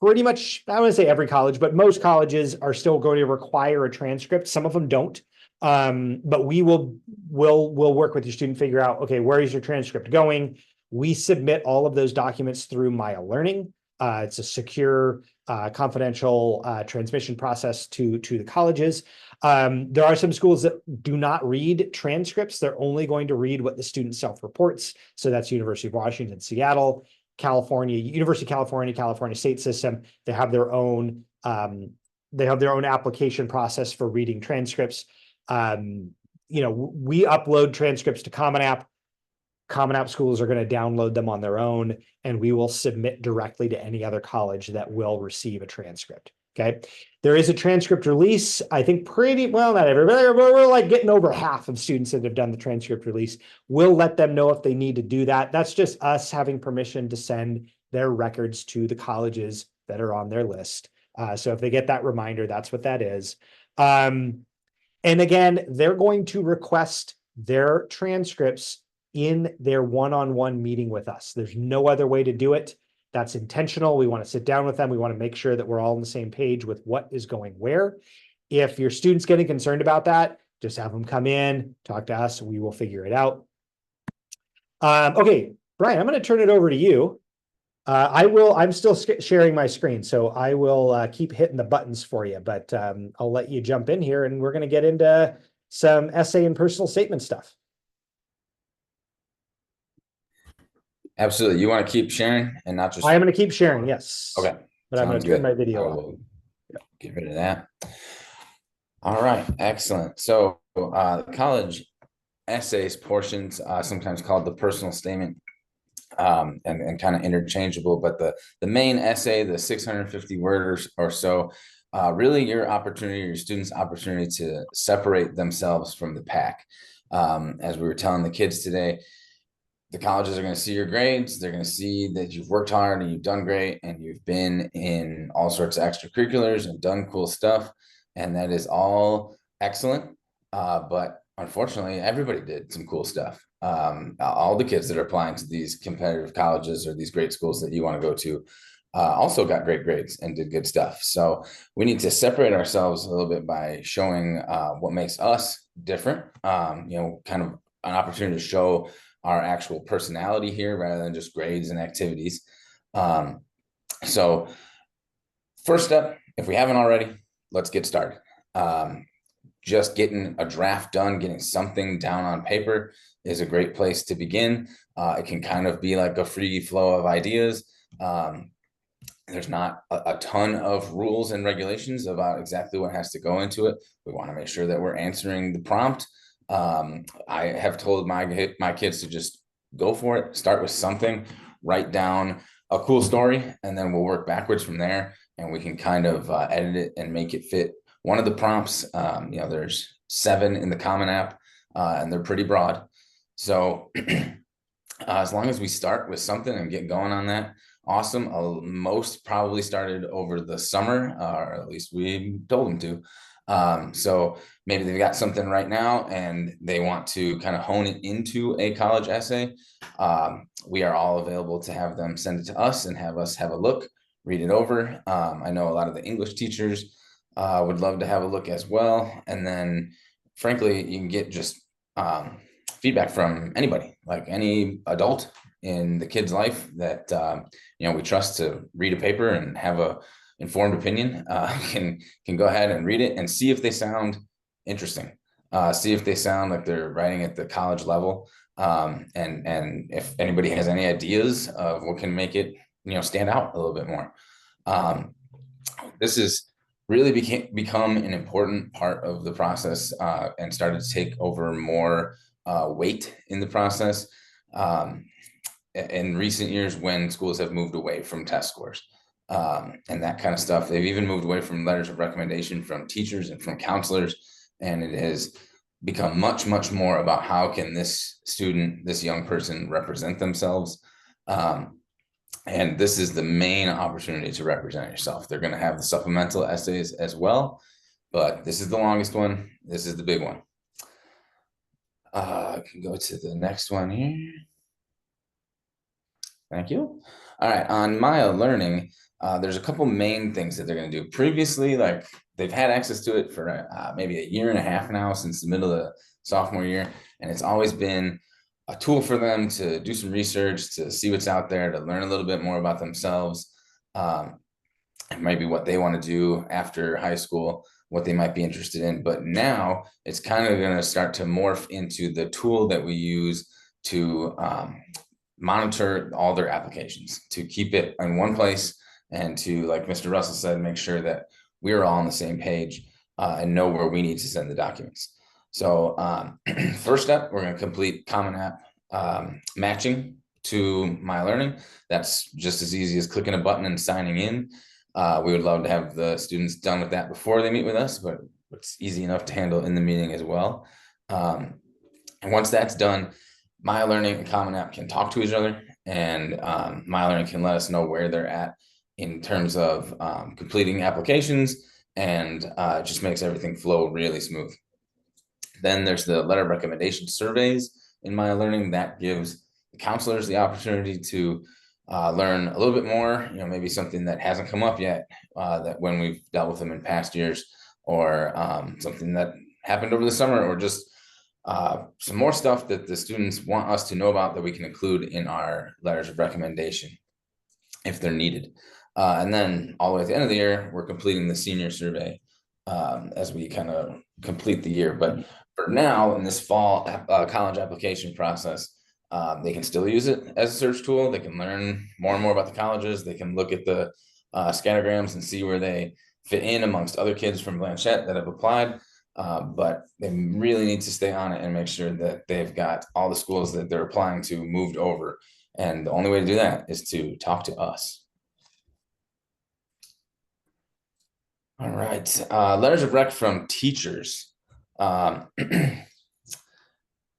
Pretty much, I want to say every college, but most colleges are still going to require a transcript. Some of them don't. But we'll work with your student, figure out, okay, where is your transcript going? We submit all of those documents through Maya Learning. It's a secure, confidential transmission process to the colleges. There are some schools that do not read transcripts. They're only going to read what the student self-reports. So that's University of Washington, Seattle, California, University of California, California State System. They have their own application process for reading transcripts. We upload transcripts to Common App. Common App schools are going to download them on their own, and we will submit directly to any other college that will receive a transcript. Okay. There is a transcript release. I think pretty well, not everybody, we're getting over half of students that have done the transcript release. We'll let them know if they need to do that. That's just us having permission to send their records to the colleges that are on their list. So if they get that reminder, that's what that is. And again, they're going to request their transcripts in their one-on-one meeting with us. There's no other way to do it. That's intentional. We want to sit down with them. We want to make sure that we're all on the same page with what is going where. If your student's getting concerned about that, just have them come in, talk to us, we will figure it out. Okay, Brian, I'm going to turn it over to you. I'm still sharing my screen, so I will keep hitting the buttons for you, but I'll let you jump in here and we're going to get into some essay and personal statement stuff. Absolutely. You want to keep sharing and not just... I am going to keep sharing, yes. Okay. But I'm going to turn my video off. Get rid of that. All right. Excellent. So college essays portions, sometimes called the personal statement, and kind of interchangeable, but the main essay, the 650 words or so, really your students' opportunity to separate themselves from the pack. As we were telling the kids today, the colleges are going to see your grades. They're going to see that you've worked hard and you've done great and you've been in all sorts of extracurriculars and done cool stuff. And that is all excellent. But unfortunately, everybody did some cool stuff. All the kids that are applying to these competitive colleges or these great schools that you want to go to also got great grades and did good stuff. So we need to separate ourselves a little bit by showing what makes us different, kind of an opportunity to show our actual personality here rather than just grades and activities. So first step, if we haven't already, let's get started. Just getting a draft done, getting something down on paper is a great place to begin. It can kind of be like a free flow of ideas. There's not a ton of rules and regulations about exactly what has to go into it. We want to make sure that we're answering the prompt I have told my kids to just go for it, start with something, write down a cool story, and then we'll work backwards from there, and we can kind of edit it and make it fit one of the prompts. There's 7 in the Common App, and they're pretty broad. So as long as we start with something and get going on that, awesome. Most probably started over the summer, or at least we told them to. So maybe they've got something right now and they want to kind of hone it into a college essay. We are all available to have them send it to us and have us have a look, read it over. I know a lot of the English teachers would love to have a look as well. And then frankly, you can get just feedback from anybody, like any adult in the kid's life that we trust to read a paper and have a informed opinion, can go ahead and read it and see if they sound interesting, see if they sound like they're writing at the college level, and if anybody has any ideas of what can make it stand out a little bit more. This is really become an important part of the process, and started to take over more weight in the process in recent years when schools have moved away from test scores and that kind of stuff. They've even moved away from letters of recommendation from teachers and from counselors, and it has become much, much more about how can this student, this young person, represent themselves. And this is the main opportunity to represent yourself. They're going to have the supplemental essays as well, but this is the longest one. This is the big one. I can go to the next one here. Thank you. All right, on Maya Learning, there's a couple main things that they're going to do. Previously, like they've had access to it for maybe a year and a half now, since the middle of the sophomore year, and it's always been a tool for them to do some research, to see what's out there, to learn a little bit more about themselves, maybe what they want to do after high school, what they might be interested in. But now it's kind of going to start to morph into the tool that we use to monitor all their applications, to keep it in one place, and to, like Mr. Russell said, make sure that we're all on the same page and know where we need to send the documents. So first step, we're going to complete Common App matching to My Learning. That's just as easy as clicking a button and signing in. We would love to have the students done with that before they meet with us, but it's easy enough to handle in the meeting as well. And once that's done, My Learning and Common App can talk to each other, and My Learning can let us know where they're at in terms of completing applications, and it just makes everything flow really smooth. Then there's the letter of recommendation surveys in My Learning that gives the counselors the opportunity to learn a little bit more, maybe something that hasn't come up yet, that when we've dealt with them in past years, or something that happened over the summer, or just some more stuff that the students want us to know about that we can include in our letters of recommendation if they're needed. And then all the way at the end of the year, we're completing the senior survey as we kind of complete the year. But for now, in this fall college application process, they can still use it as a search tool. They can learn more and more about the colleges. They can look at the scattergrams and see where they fit in amongst other kids from Blanchette that have applied. But they really need to stay on it and make sure that they've got all the schools that they're applying to moved over. And the only way to do that is to talk to us. All right, letters of rec from teachers.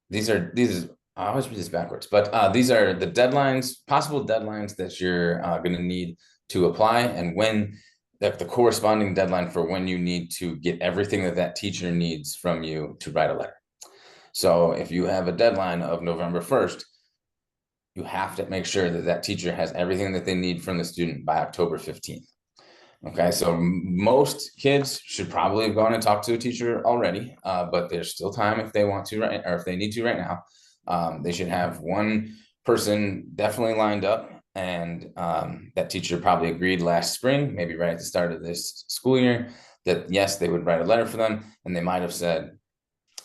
These are I always read this backwards, but these are the deadlines, possible deadlines that you're going to need to apply, and when the corresponding deadline for when you need to get everything that teacher needs from you to write a letter. So if you have a deadline of November 1st, you have to make sure that teacher has everything that they need from the student by October 15th. Okay, so most kids should probably have gone and talked to a teacher already, but there's still time if they want to, right, or if they need to right now. They should have one person definitely lined up, and that teacher probably agreed last spring, maybe right at the start of this school year, that yes, they would write a letter for them, and they might have said,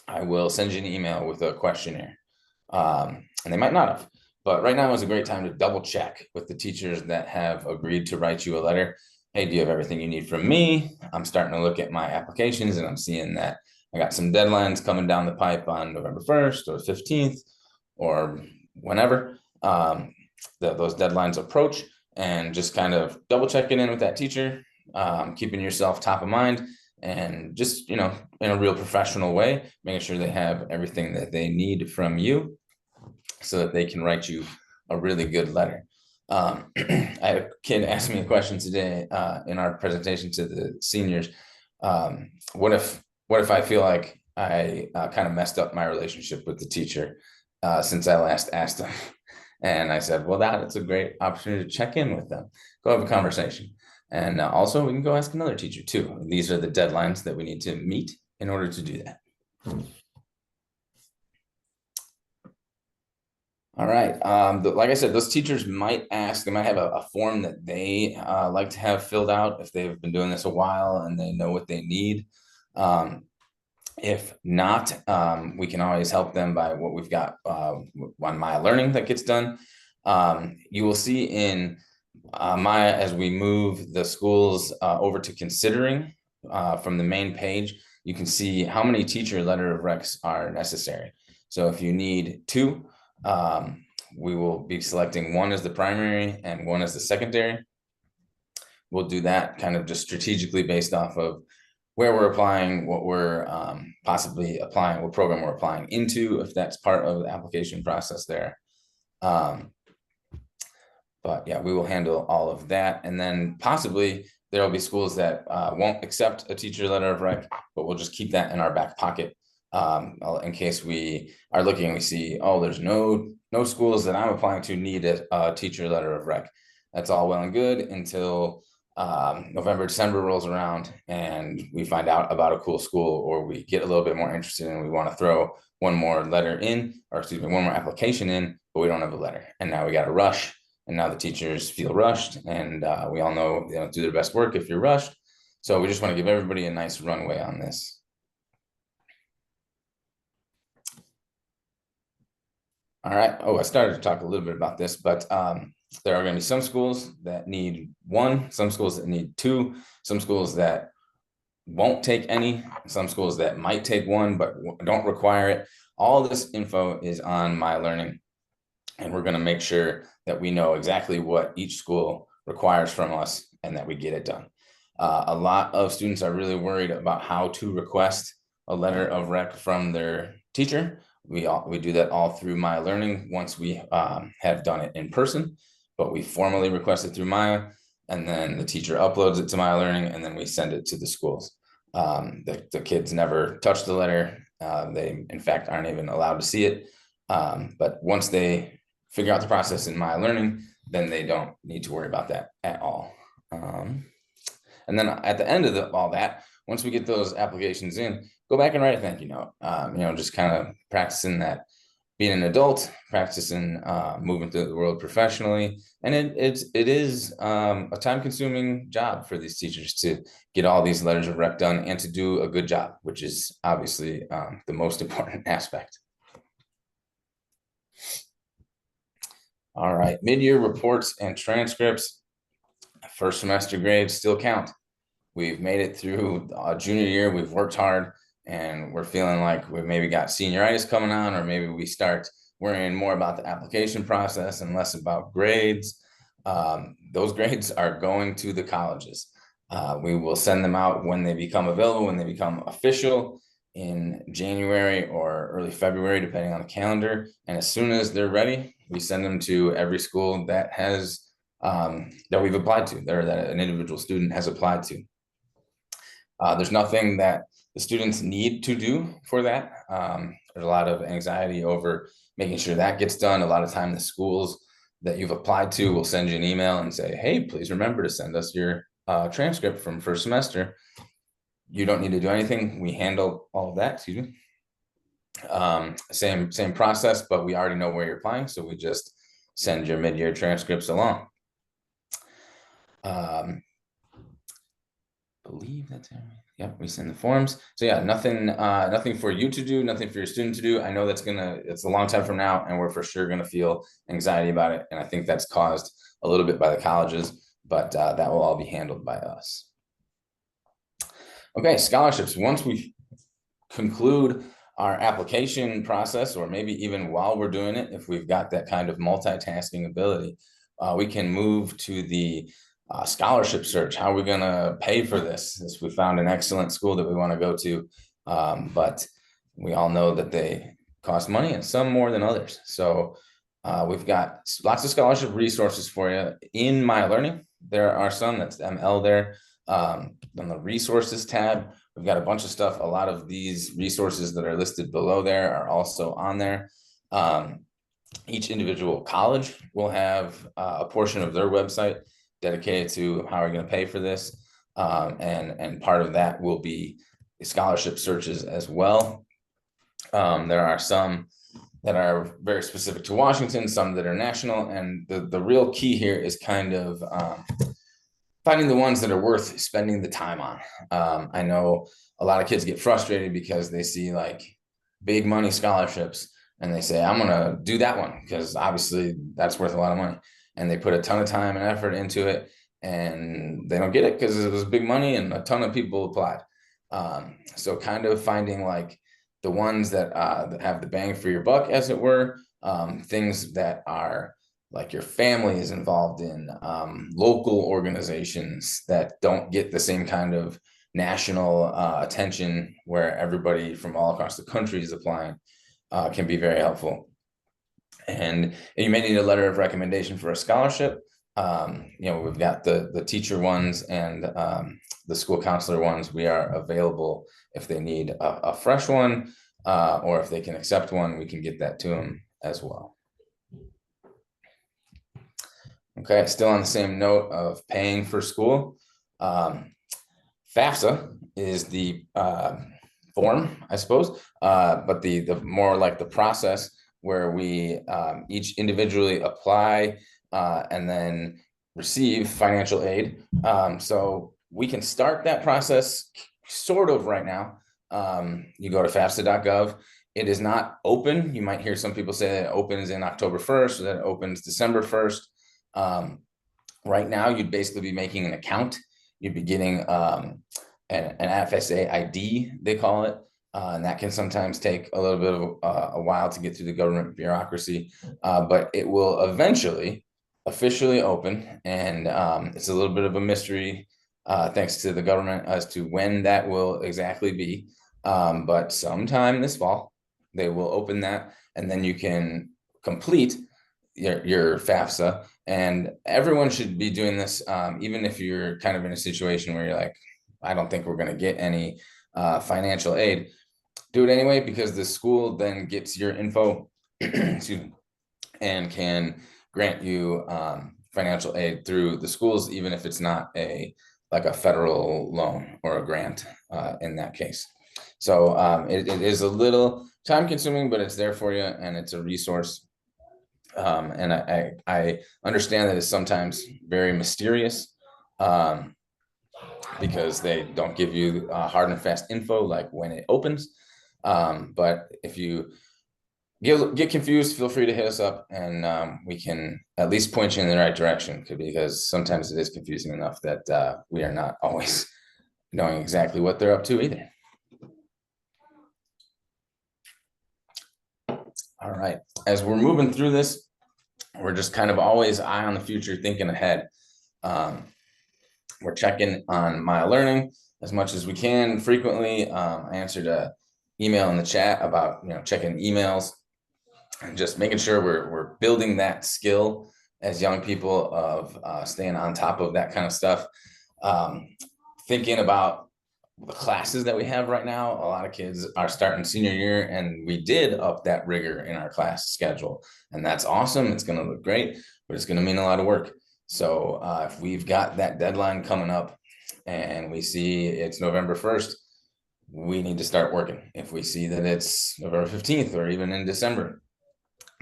I will send you an email with a questionnaire. And they might not have, but right now is a great time to double check with the teachers that have agreed to write you a letter. Hey, do you have everything you need from me? I'm starting to look at my applications and I'm seeing that I got some deadlines coming down the pipe on November 1st or 15th or whenever those deadlines approach, and just kind of double checking in with that teacher, keeping yourself top of mind, and just, in a real professional way, making sure they have everything that they need from you so that they can write you a really good letter. I had a kid ask me a question today in our presentation to the seniors. What if I feel like I kind of messed up my relationship with the teacher since I last asked them? And I said, well, that's a great opportunity to check in with them, go have a conversation. And also we can go ask another teacher too. These are the deadlines that we need to meet in order to do that. All right. Like I said, those teachers might ask, they might have a form that they like to have filled out if they've been doing this a while and they know what they need. If not, we can always help them by what we've got on My Learning that gets done. You will see in Maya, as we move the schools over to considering from the main page, you can see how many teacher letter of recs are necessary. So if you need 2, we will be selecting 1 as the primary and 1 as the secondary. We'll do that kind of just strategically based off of where we're applying, what we're possibly applying, what program we're applying into, if that's part of the application process there. But yeah, we will handle all of that. And then possibly there will be schools that won't accept a teacher letter of rec, but we'll just keep that in our back pocket in case we are looking and we see, oh, there's no schools that I'm applying to need a teacher letter of rec. That's all well and good until November, December rolls around and we find out about a cool school, or we get a little bit more interested and we want to throw one more letter in, or excuse me, one more application in, but we don't have a letter. And now we got to rush. And now the teachers feel rushed, and we all know they don't do their best work if you're rushed. So we just want to give everybody a nice runway on this. All right. Oh, I started to talk a little bit about this, but there are going to be some schools that need 1, some schools that need 2, some schools that won't take any, some schools that might take 1 but don't require it. All this info is on My Learning, and we're going to make sure that we know exactly what each school requires from us and that we get it done. A lot of students are really worried about how to request a letter of rec from their teacher. We do that all through My Learning once we have done it in person, but we formally request it through Maya, and then the teacher uploads it to My Learning, and then we send it to the schools. The kids never touch the letter. They, in fact, aren't even allowed to see it. But once they figure out the process in My Learning, then they don't need to worry about that at all. And then at the end of all that, once we get those applications in, go back and write a thank you note. Just kind of practicing that, being an adult, practicing moving through the world professionally. And it is a time-consuming job for these teachers to get all these letters of rec done and to do a good job, which is obviously the most important aspect. All right, mid-year reports and transcripts, first semester grades still count. We've made it through junior year. We've worked hard, and we're feeling like we've maybe got senioritis coming on, or maybe we start worrying more about the application process and less about grades. Those grades are going to the colleges. We will send them out when they become available, when they become official in January or early February, depending on the calendar. And as soon as they're ready, we send them to every school that has that we've applied to, or that an individual student has applied to. There's nothing that the students need to do for that. There's a lot of anxiety over making sure that gets done. A lot of time the schools that you've applied to will send you an email and say, hey, please remember to send us your transcript from first semester. You don't need to do anything. We handle all of that, excuse me. Same process, but we already know where you're applying, so we just send your mid-year transcripts along. Believe that's everything. Yep, we send the forms. So yeah, nothing for you to do, nothing for your student to do. I know it's a long time from now, and we're for sure gonna feel anxiety about it. And I think that's caused a little bit by the colleges, but that will all be handled by us. Okay, scholarships. Once we've conclude our application process, or maybe even while we're doing it, if we've got that kind of multitasking ability, we can move to the scholarship search. How are we going to pay for this? If we found an excellent school that we want to go to, but we all know that they cost money, and some more than others. So we've got lots of scholarship resources for you in My Learning. There are some, that's ML there. On the resources tab, we've got a bunch of stuff. A lot of these resources that are listed below there are also on there. Each individual college will have a portion of their website dedicated to how we're going to pay for this. And part of that will be scholarship searches as well. There are some that are very specific to Washington, some that are national. And the real key here is kind of finding the ones that are worth spending the time on. I know a lot of kids get frustrated because they see like big money scholarships and they say, I'm going to do that one because obviously that's worth a lot of money. And they put a ton of time and effort into it and they don't get it because it was big money and a ton of people applied. So kind of finding like the ones that have the bang for your buck, as it were, things that are like your family is involved in, local organizations that don't get the same kind of national attention where everybody from all across the country is applying, can be very helpful. And you may need a letter of recommendation for a scholarship. We've got the teacher ones and the school counselor ones. We are available if they need a fresh one, or if they can accept one, we can get that to them as well. Okay, still on the same note of paying for school. FAFSA is the form, I suppose, but the more like the process where we each individually apply and then receive financial aid. So we can start that process sort of right now. You go to FAFSA.gov. It is not open. You might hear some people say that it opens in October 1st, or that it opens December 1st. Right now, you'd basically be making an account. You'd be getting an FSA ID, they call it. And that can sometimes take a little bit of a while to get through the government bureaucracy, but it will eventually officially open. And it's a little bit of a mystery, thanks to the government, as to when that will exactly be. But sometime this fall, they will open that, and then you can complete your FAFSA. And everyone should be doing this, even if you're kind of in a situation where you're like, I don't think we're going to get any financial aid. Do it anyway, because the school then gets your info excuse me, and can grant you financial aid through the schools, even if it's not like a federal loan or a grant in that case. So it is a little time consuming, but it's there for you, and it's a resource. And I understand that it's sometimes very mysterious, because they don't give you hard and fast info like when it opens. But if you get confused, feel free to hit us up, and we can at least point you in the right direction, because sometimes it is confusing enough that we are not always knowing exactly what they're up to either. All right, as we're moving through this, we're just kind of always eye on the future, thinking ahead. We're checking on My Learning as much as we can frequently. I answered an email in the chat about checking emails and just making sure we're building that skill as young people of staying on top of that kind of stuff. Thinking about the classes that we have right now, a lot of kids are starting senior year, and we did up that rigor in our class schedule, and that's awesome. It's going to look great, but it's going to mean a lot of work. So if we've got that deadline coming up and we see it's November 1st, we need to start working. If we see that it's November 15th or even in December,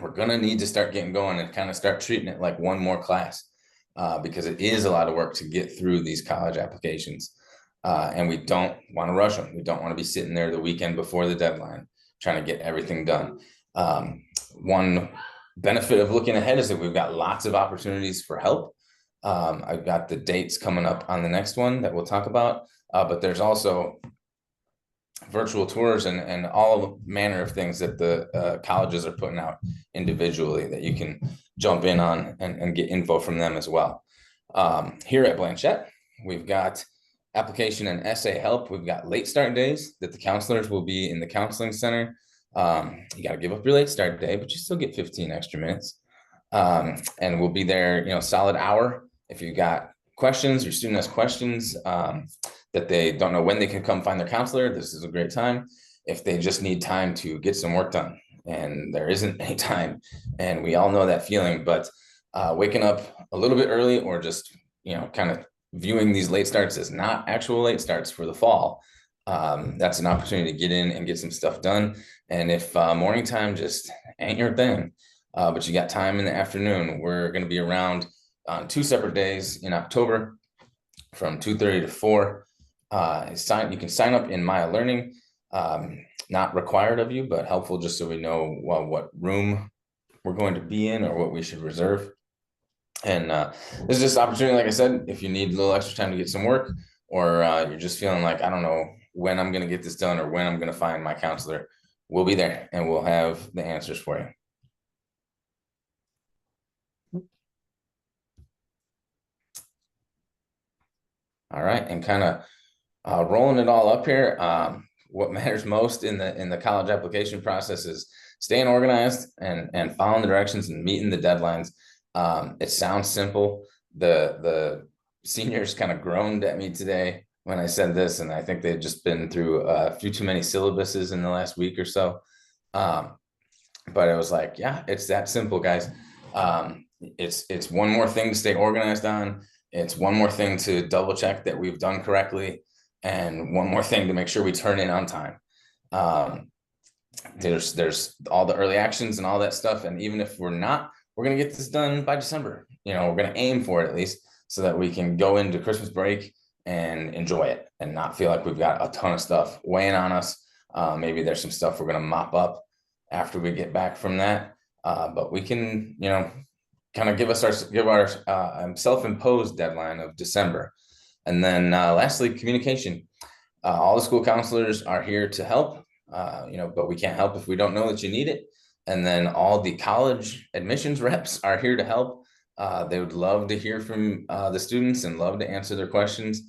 we're going to need to start getting going and kind of start treating it like one more class, because it is a lot of work to get through these college applications. And we don't want to rush them. We don't want to be sitting there the weekend before the deadline trying to get everything done. One benefit of looking ahead is that we've got lots of opportunities for help. I've got the dates coming up on the next one that we'll talk about, but there's also virtual tours and all manner of things that the colleges are putting out individually that you can jump in on and get info from them as well. Here at Blanchette, we've got application and essay help. We've got late start days that the counselors will be in the counseling center. You got to give up your late start day, but you still get 15 extra minutes. And we'll be there, solid hour. If you got questions, your student has questions that they don't know when they can come find their counselor, this is a great time. If they just need time to get some work done, and there isn't any time, and we all know that feeling, but waking up a little bit early or just, kind of viewing these late starts as not actual late starts for the fall, that's an opportunity to get in and get some stuff done. And if morning time just ain't your thing, but you got time in the afternoon, we're going to be around on 2 separate days in October from 2:30 to 4. You can sign up in Maya Learning, not required of you, but helpful just so we know what room we're going to be in or what we should reserve. And this is just an opportunity, like I said, if you need a little extra time to get some work, or you're just feeling like, I don't know when I'm going to get this done or when I'm going to find my counselor, we'll be there and we'll have the answers for you. All right, and kind of rolling it all up here. What matters most in the college application process is staying organized and following the directions and meeting the deadlines. It sounds simple. The seniors kind of groaned at me today when I said this, and I think they've just been through a few too many syllabuses in the last week or so. But it was like, yeah, it's that simple, guys. It's one more thing to stay organized on. It's one more thing to double check that we've done correctly, and one more thing to make sure we turn in on time. There's all the early actions and all that stuff, and even if we're not, we're gonna get this done by December. We're gonna aim for it at least, so that we can go into Christmas break and enjoy it and not feel like we've got a ton of stuff weighing on us. Maybe there's some stuff we're gonna mop up after we get back from that, but we can, kind of give our self-imposed deadline of December. And then lastly, communication. All the school counselors are here to help, but we can't help if we don't know that you need it. And then all the college admissions reps are here to help. They would love to hear from the students and love to answer their questions.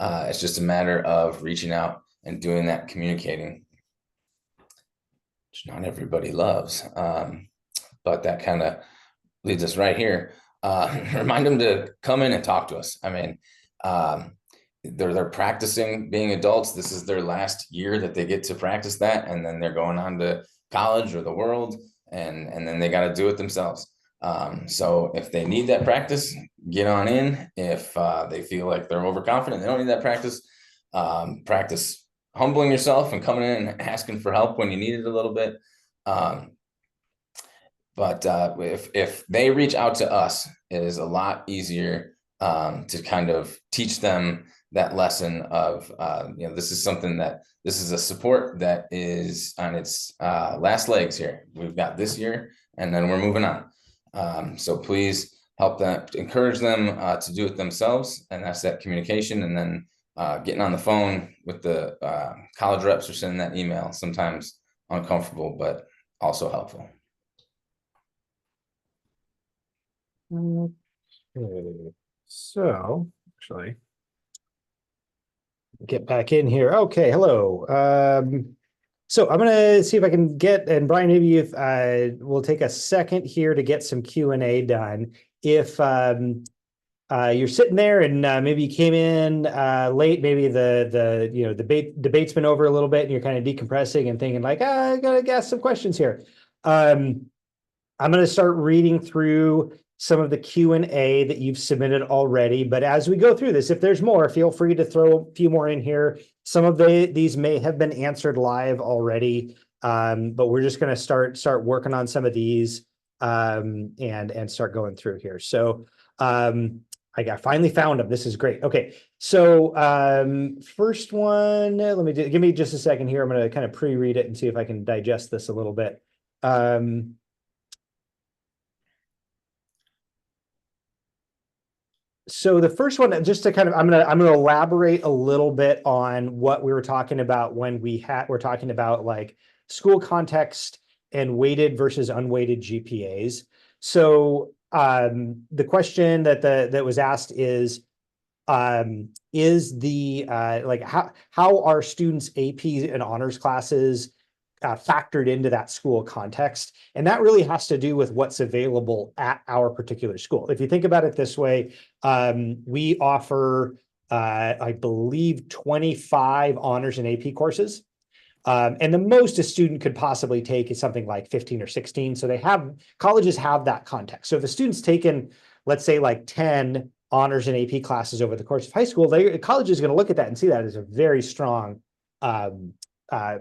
It's just a matter of reaching out and doing that communicating, which not everybody loves. But that kind of leads us right here. Remind them to come in and talk to us. I mean, they're practicing being adults. This is their last year that they get to practice that, and then they're going on to college or the world, and then they got to do it themselves. So if they need that practice, get on in. If they feel like they're overconfident, they don't need that practice. Practice humbling yourself and coming in and asking for help when you need it a little bit. But if they reach out to us, it is a lot easier to kind of teach them that lesson of, this is a support that is on its last legs here. We've got this year and then we're moving on. So please help them, encourage them to do it themselves. And that's that communication. And then getting on the phone with the college reps or sending that email, sometimes uncomfortable, but also helpful. Okay, so actually get back in here. Okay, hello. So I'm gonna see if I can get, and Brian, maybe if we'll take a second here to get some Q&A done. If you're sitting there and maybe you came in late, maybe the debate's been over a little bit and you're kind of decompressing and thinking like, I gotta ask some questions here. I'm going to start reading through some of the Q&A that you've submitted already. But as we go through this, if there's more, feel free to throw a few more in here. Some of these may have been answered live already, but we're just going to start working on some of these and start going through here. So I finally found them. This is great. Okay, so first one, give me just a second here. I'm going to kind of pre-read it and see if I can digest this a little bit. So the first one, just to kind of, I'm gonna elaborate a little bit on what we were talking about when we're talking about like school context and weighted versus unweighted GPAs. So the question that was asked is the like how are students AP and honors classes factored into that school context? And that really has to do with what's available at our particular school. If you think about it this way, we offer, I believe, 25 honors and AP courses. And the most a student could possibly take is something like 15 or 16. So colleges have that context. So if a student's taken, let's say, like 10 honors and AP classes over the course of high school, college is going to look at that and see that as a very strong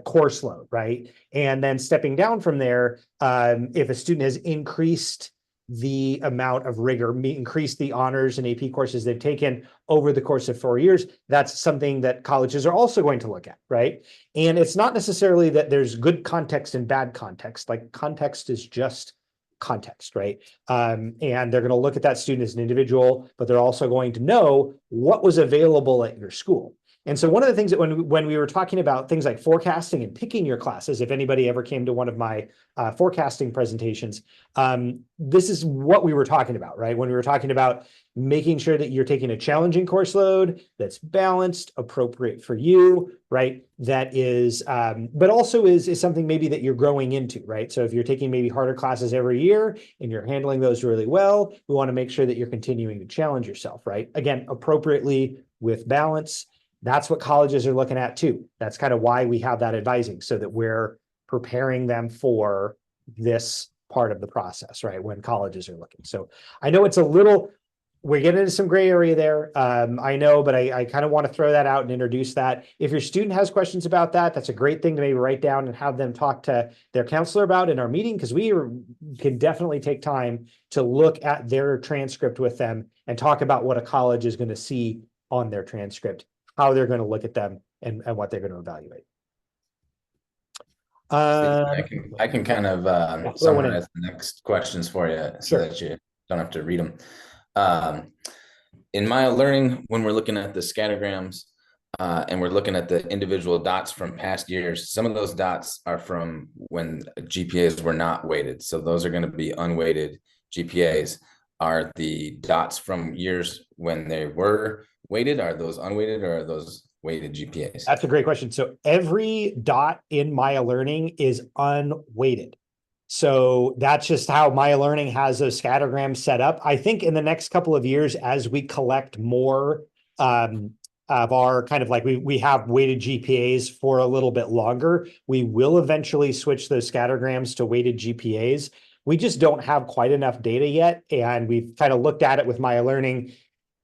course load, right? And then stepping down from there, if a student has increased the amount of rigor, increased the honors and AP courses they've taken over the course of 4 years, that's something that colleges are also going to look at, right? And it's not necessarily that there's good context and bad context. Like context is just context, right? And they're going to look at that student as an individual, but they're also going to know what was available at your school. And so one of the things that when we were talking about things like forecasting and picking your classes, if anybody ever came to one of my forecasting presentations, this is what we were talking about, right? When we were talking about making sure that you're taking a challenging course load that's balanced, appropriate for you, right? That is, but also is something maybe that you're growing into, right? So if you're taking maybe harder classes every year and you're handling those really well, we want to make sure that you're continuing to challenge yourself, right? Again, appropriately with balance. That's what colleges are looking at too. That's kind of why we have that advising, so that we're preparing them for this part of the process, right? When colleges are looking. So I know it's we're getting into some gray area there. I know, but I kind of want to throw that out and introduce that. If your student has questions about that, that's a great thing to maybe write down and have them talk to their counselor about in our meeting, because we can definitely take time to look at their transcript with them and talk about what a college is going to see on their transcript, how they're going to look at them, and what they're going to evaluate. I can kind of summarize the next questions for you so Sure. that you don't have to read them. In Maya Learning, when we're looking at the scattergrams and we're looking at the individual dots from past years, some of those dots are from when GPAs were not weighted. So those are going to be unweighted GPAs. Are the dots from years when they were weighted? Are those unweighted, or are those weighted GPAs? That's a great question. So every dot in Maya Learning is unweighted. So that's just how Maya Learning has those scattergrams set up. I think in the next couple of years, as we collect more of our kind of like we have weighted GPAs for a little bit longer, we will eventually switch those scattergrams to weighted GPAs. We just don't have quite enough data yet, and we've kind of looked at it with Maya Learning.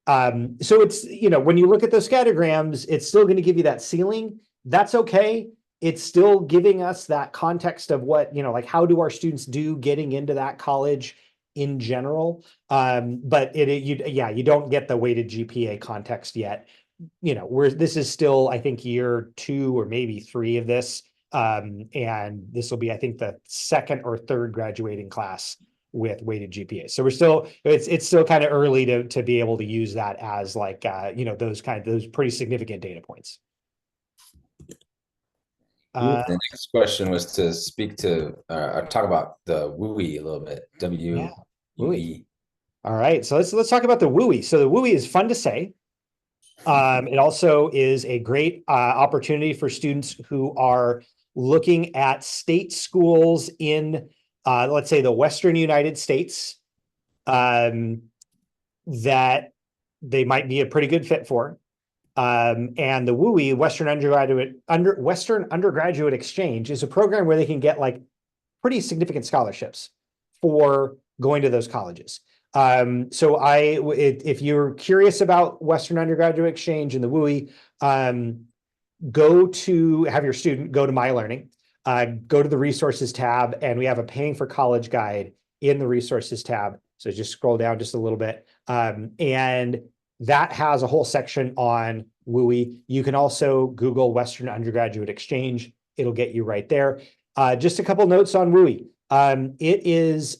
So it's, when you look at those scattergrams, it's still going to give you that ceiling. That's okay. It's still giving us that context of what, like how do our students do getting into that college in general. But you don't get the weighted GPA context yet. This is still, I think, year 2 or maybe 3 of this. And this will be, I think, the second or third graduating class with weighted GPA. So it's still kind of early to be able to use that as like, those pretty significant data points. The next question was to speak to talk about the WUI a little bit. WUI. All right, so let's talk about the WUI. So the WUI is fun to say. It also is a great opportunity for students who are looking at state schools in, let's say, the Western United States, that they might be a pretty good fit for. And the WUI, Western Undergraduate Exchange, is a program where they can get like pretty significant scholarships for going to those colleges. So if you're curious about Western Undergraduate Exchange and the WUI, go to My Learning, go to the resources tab, and we have a paying for college guide in the resources tab. So just scroll down just a little bit. And that has a whole section on WUI. You can also Google Western Undergraduate Exchange. It'll get you right there. Just a couple notes on WUI. It is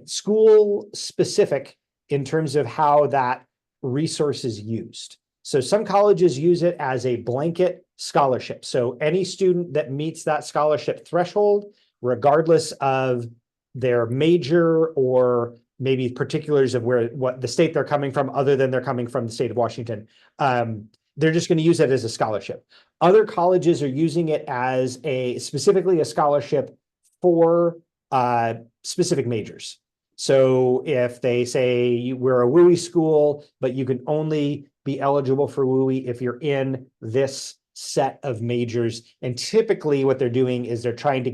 school specific in terms of how that resources used. So some colleges use it as a blanket scholarship. So any student that meets that scholarship threshold, regardless of their major or maybe particulars of what the state they're coming from, other than they're coming from the state of Washington, they're just going to use it as a scholarship. Other colleges are using it as specifically a scholarship for specific majors. So if they say we're a WUI school, but you can only be eligible for WUI if you're in this set of majors. And typically what they're doing is they're trying to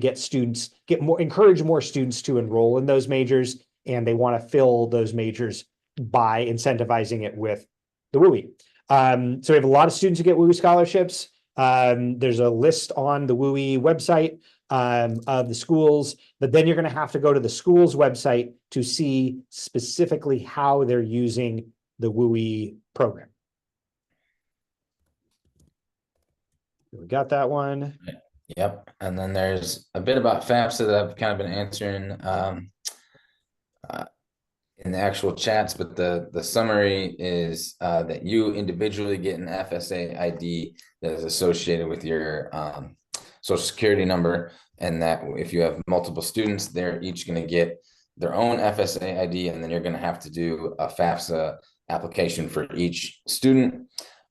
encourage more students to enroll in those majors. And they want to fill those majors by incentivizing it with the WUI. So we have a lot of students who get WUI scholarships. There's a list on the WUI website of the schools, but then you're going to have to go to the school's website to see specifically how they're using the WUI program. We got that one. Yep. And then there's a bit about FAFSA that I've kind of been answering in the actual chats, but the summary is that you individually get an FSA ID that is associated with your social security number, and that if you have multiple students, they're each going to get their own FSA ID, and then you're going to have to do a FAFSA application for each student.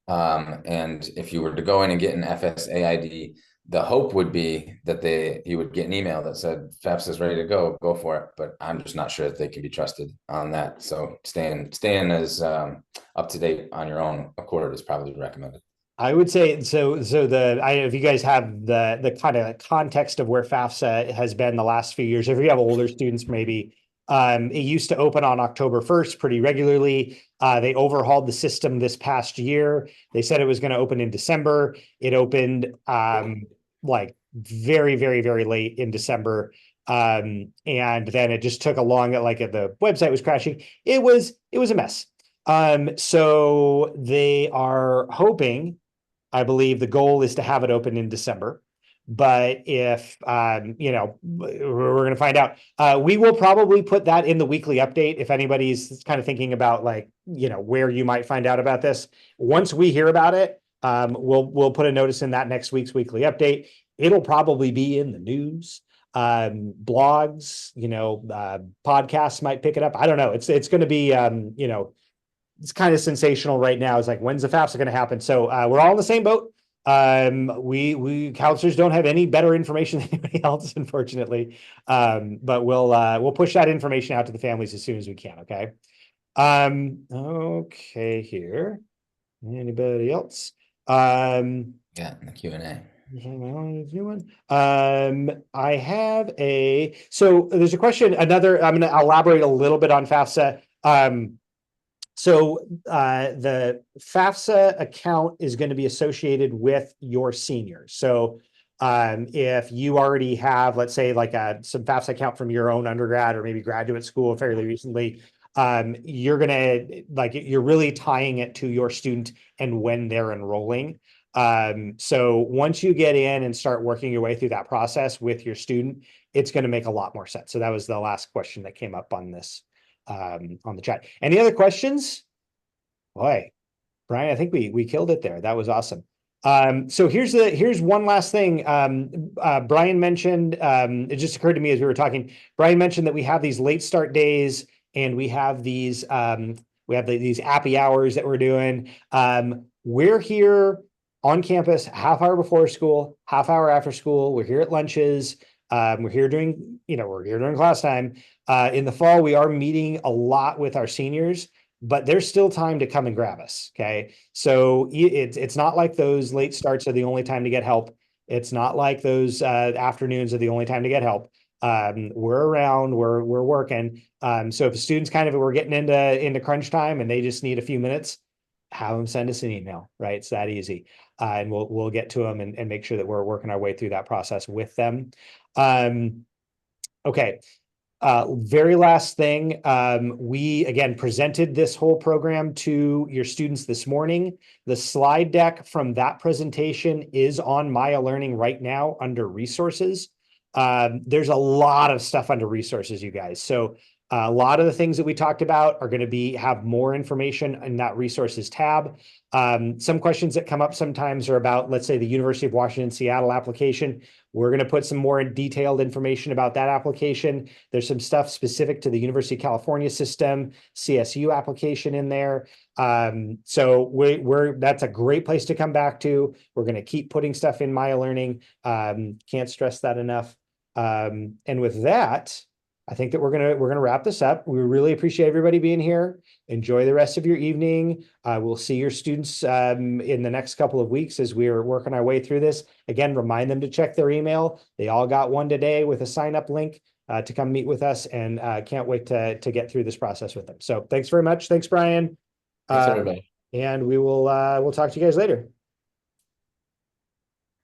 And if you were to go in and get an FSA ID, the hope would be that you would get an email that said FAFSA is ready to go for it. But I'm just not sure that they can be trusted on that. So staying as up to date on your own accord is probably recommended. I would say so. If you guys have the kind of context of where FAFSA has been the last few years, if you have older students, maybe it used to open on October 1st pretty regularly. They overhauled the system this past year. They said it was going to open in December. It opened like very, very, very late in December. And then it just took a long, like the website was crashing. It was a mess. So they are hoping, I believe the goal is to have it open in December. But if, we're going to find out. We will probably put that in the weekly update if anybody's kind of thinking about where you might find out about this. Once we hear about it, we'll put a notice in that next week's weekly update. It'll probably be in the news. Blogs, podcasts might pick it up. I don't know. It's going to be, it's kind of sensational right now. It's like, when's the FAFSA going to happen? So we're all in the same boat. We counselors don't have any better information than anybody else, unfortunately. But we'll push that information out to the families as soon as we can. Okay. Okay, here. Anybody else? Yeah, the Q&A. I have so there's a question, I'm going to elaborate a little bit on FAFSA. So the FAFSA account is going to be associated with your seniors. So if you already have, let's say, some FAFSA account from your own undergrad or maybe graduate school fairly recently, you're really tying it to your student and when they're enrolling. So once you get in and start working your way through that process with your student, it's going to make a lot more sense. So that was the last question that came up on this. On the chat. Any other questions? Boy, Brian, I think we killed it there. That was awesome. So here's one last thing. Brian mentioned, it just occurred to me as we were talking, Brian mentioned that we have these late start days and we have these appy hours that we're doing. We're here on campus, half hour before school, half hour after school. We're here at lunches. We're here during class time. In the fall, we are meeting a lot with our seniors, but there's still time to come and grab us. Okay. So it's not like those late starts are the only time to get help. It's not like those afternoons are the only time to get help. We're around, we're working. So if a student's we're getting into crunch time and they just need a few minutes, have them send us an email, right? It's that easy. And we'll get to them and make sure that we're working our way through that process with them. Okay. Very last thing, we again presented this whole program to your students this morning. The slide deck from that presentation is on Maya Learning right now under resources. There's a lot of stuff under resources, you guys. So A lot of the things that we talked about are going to have more information in that resources tab. Some questions that come up sometimes are about, let's say, the University of Washington Seattle application. We're going to put some more detailed information about that application. There's some stuff specific to the University of California system, CSU application in there. So that's a great place to come back to. We're going to keep putting stuff in Maya Learning. Can't stress that enough. And with that, I think that we're gonna wrap this up. We really appreciate everybody being here. Enjoy the rest of your evening. We'll see your students in the next couple of weeks as we're working our way through this. Again, remind them to check their email. They all got one today with a sign up link to come meet with us, and can't wait to get through this process with them. So thanks very much. Thanks, Brian. Thanks, everybody. And we'll talk to you guys later.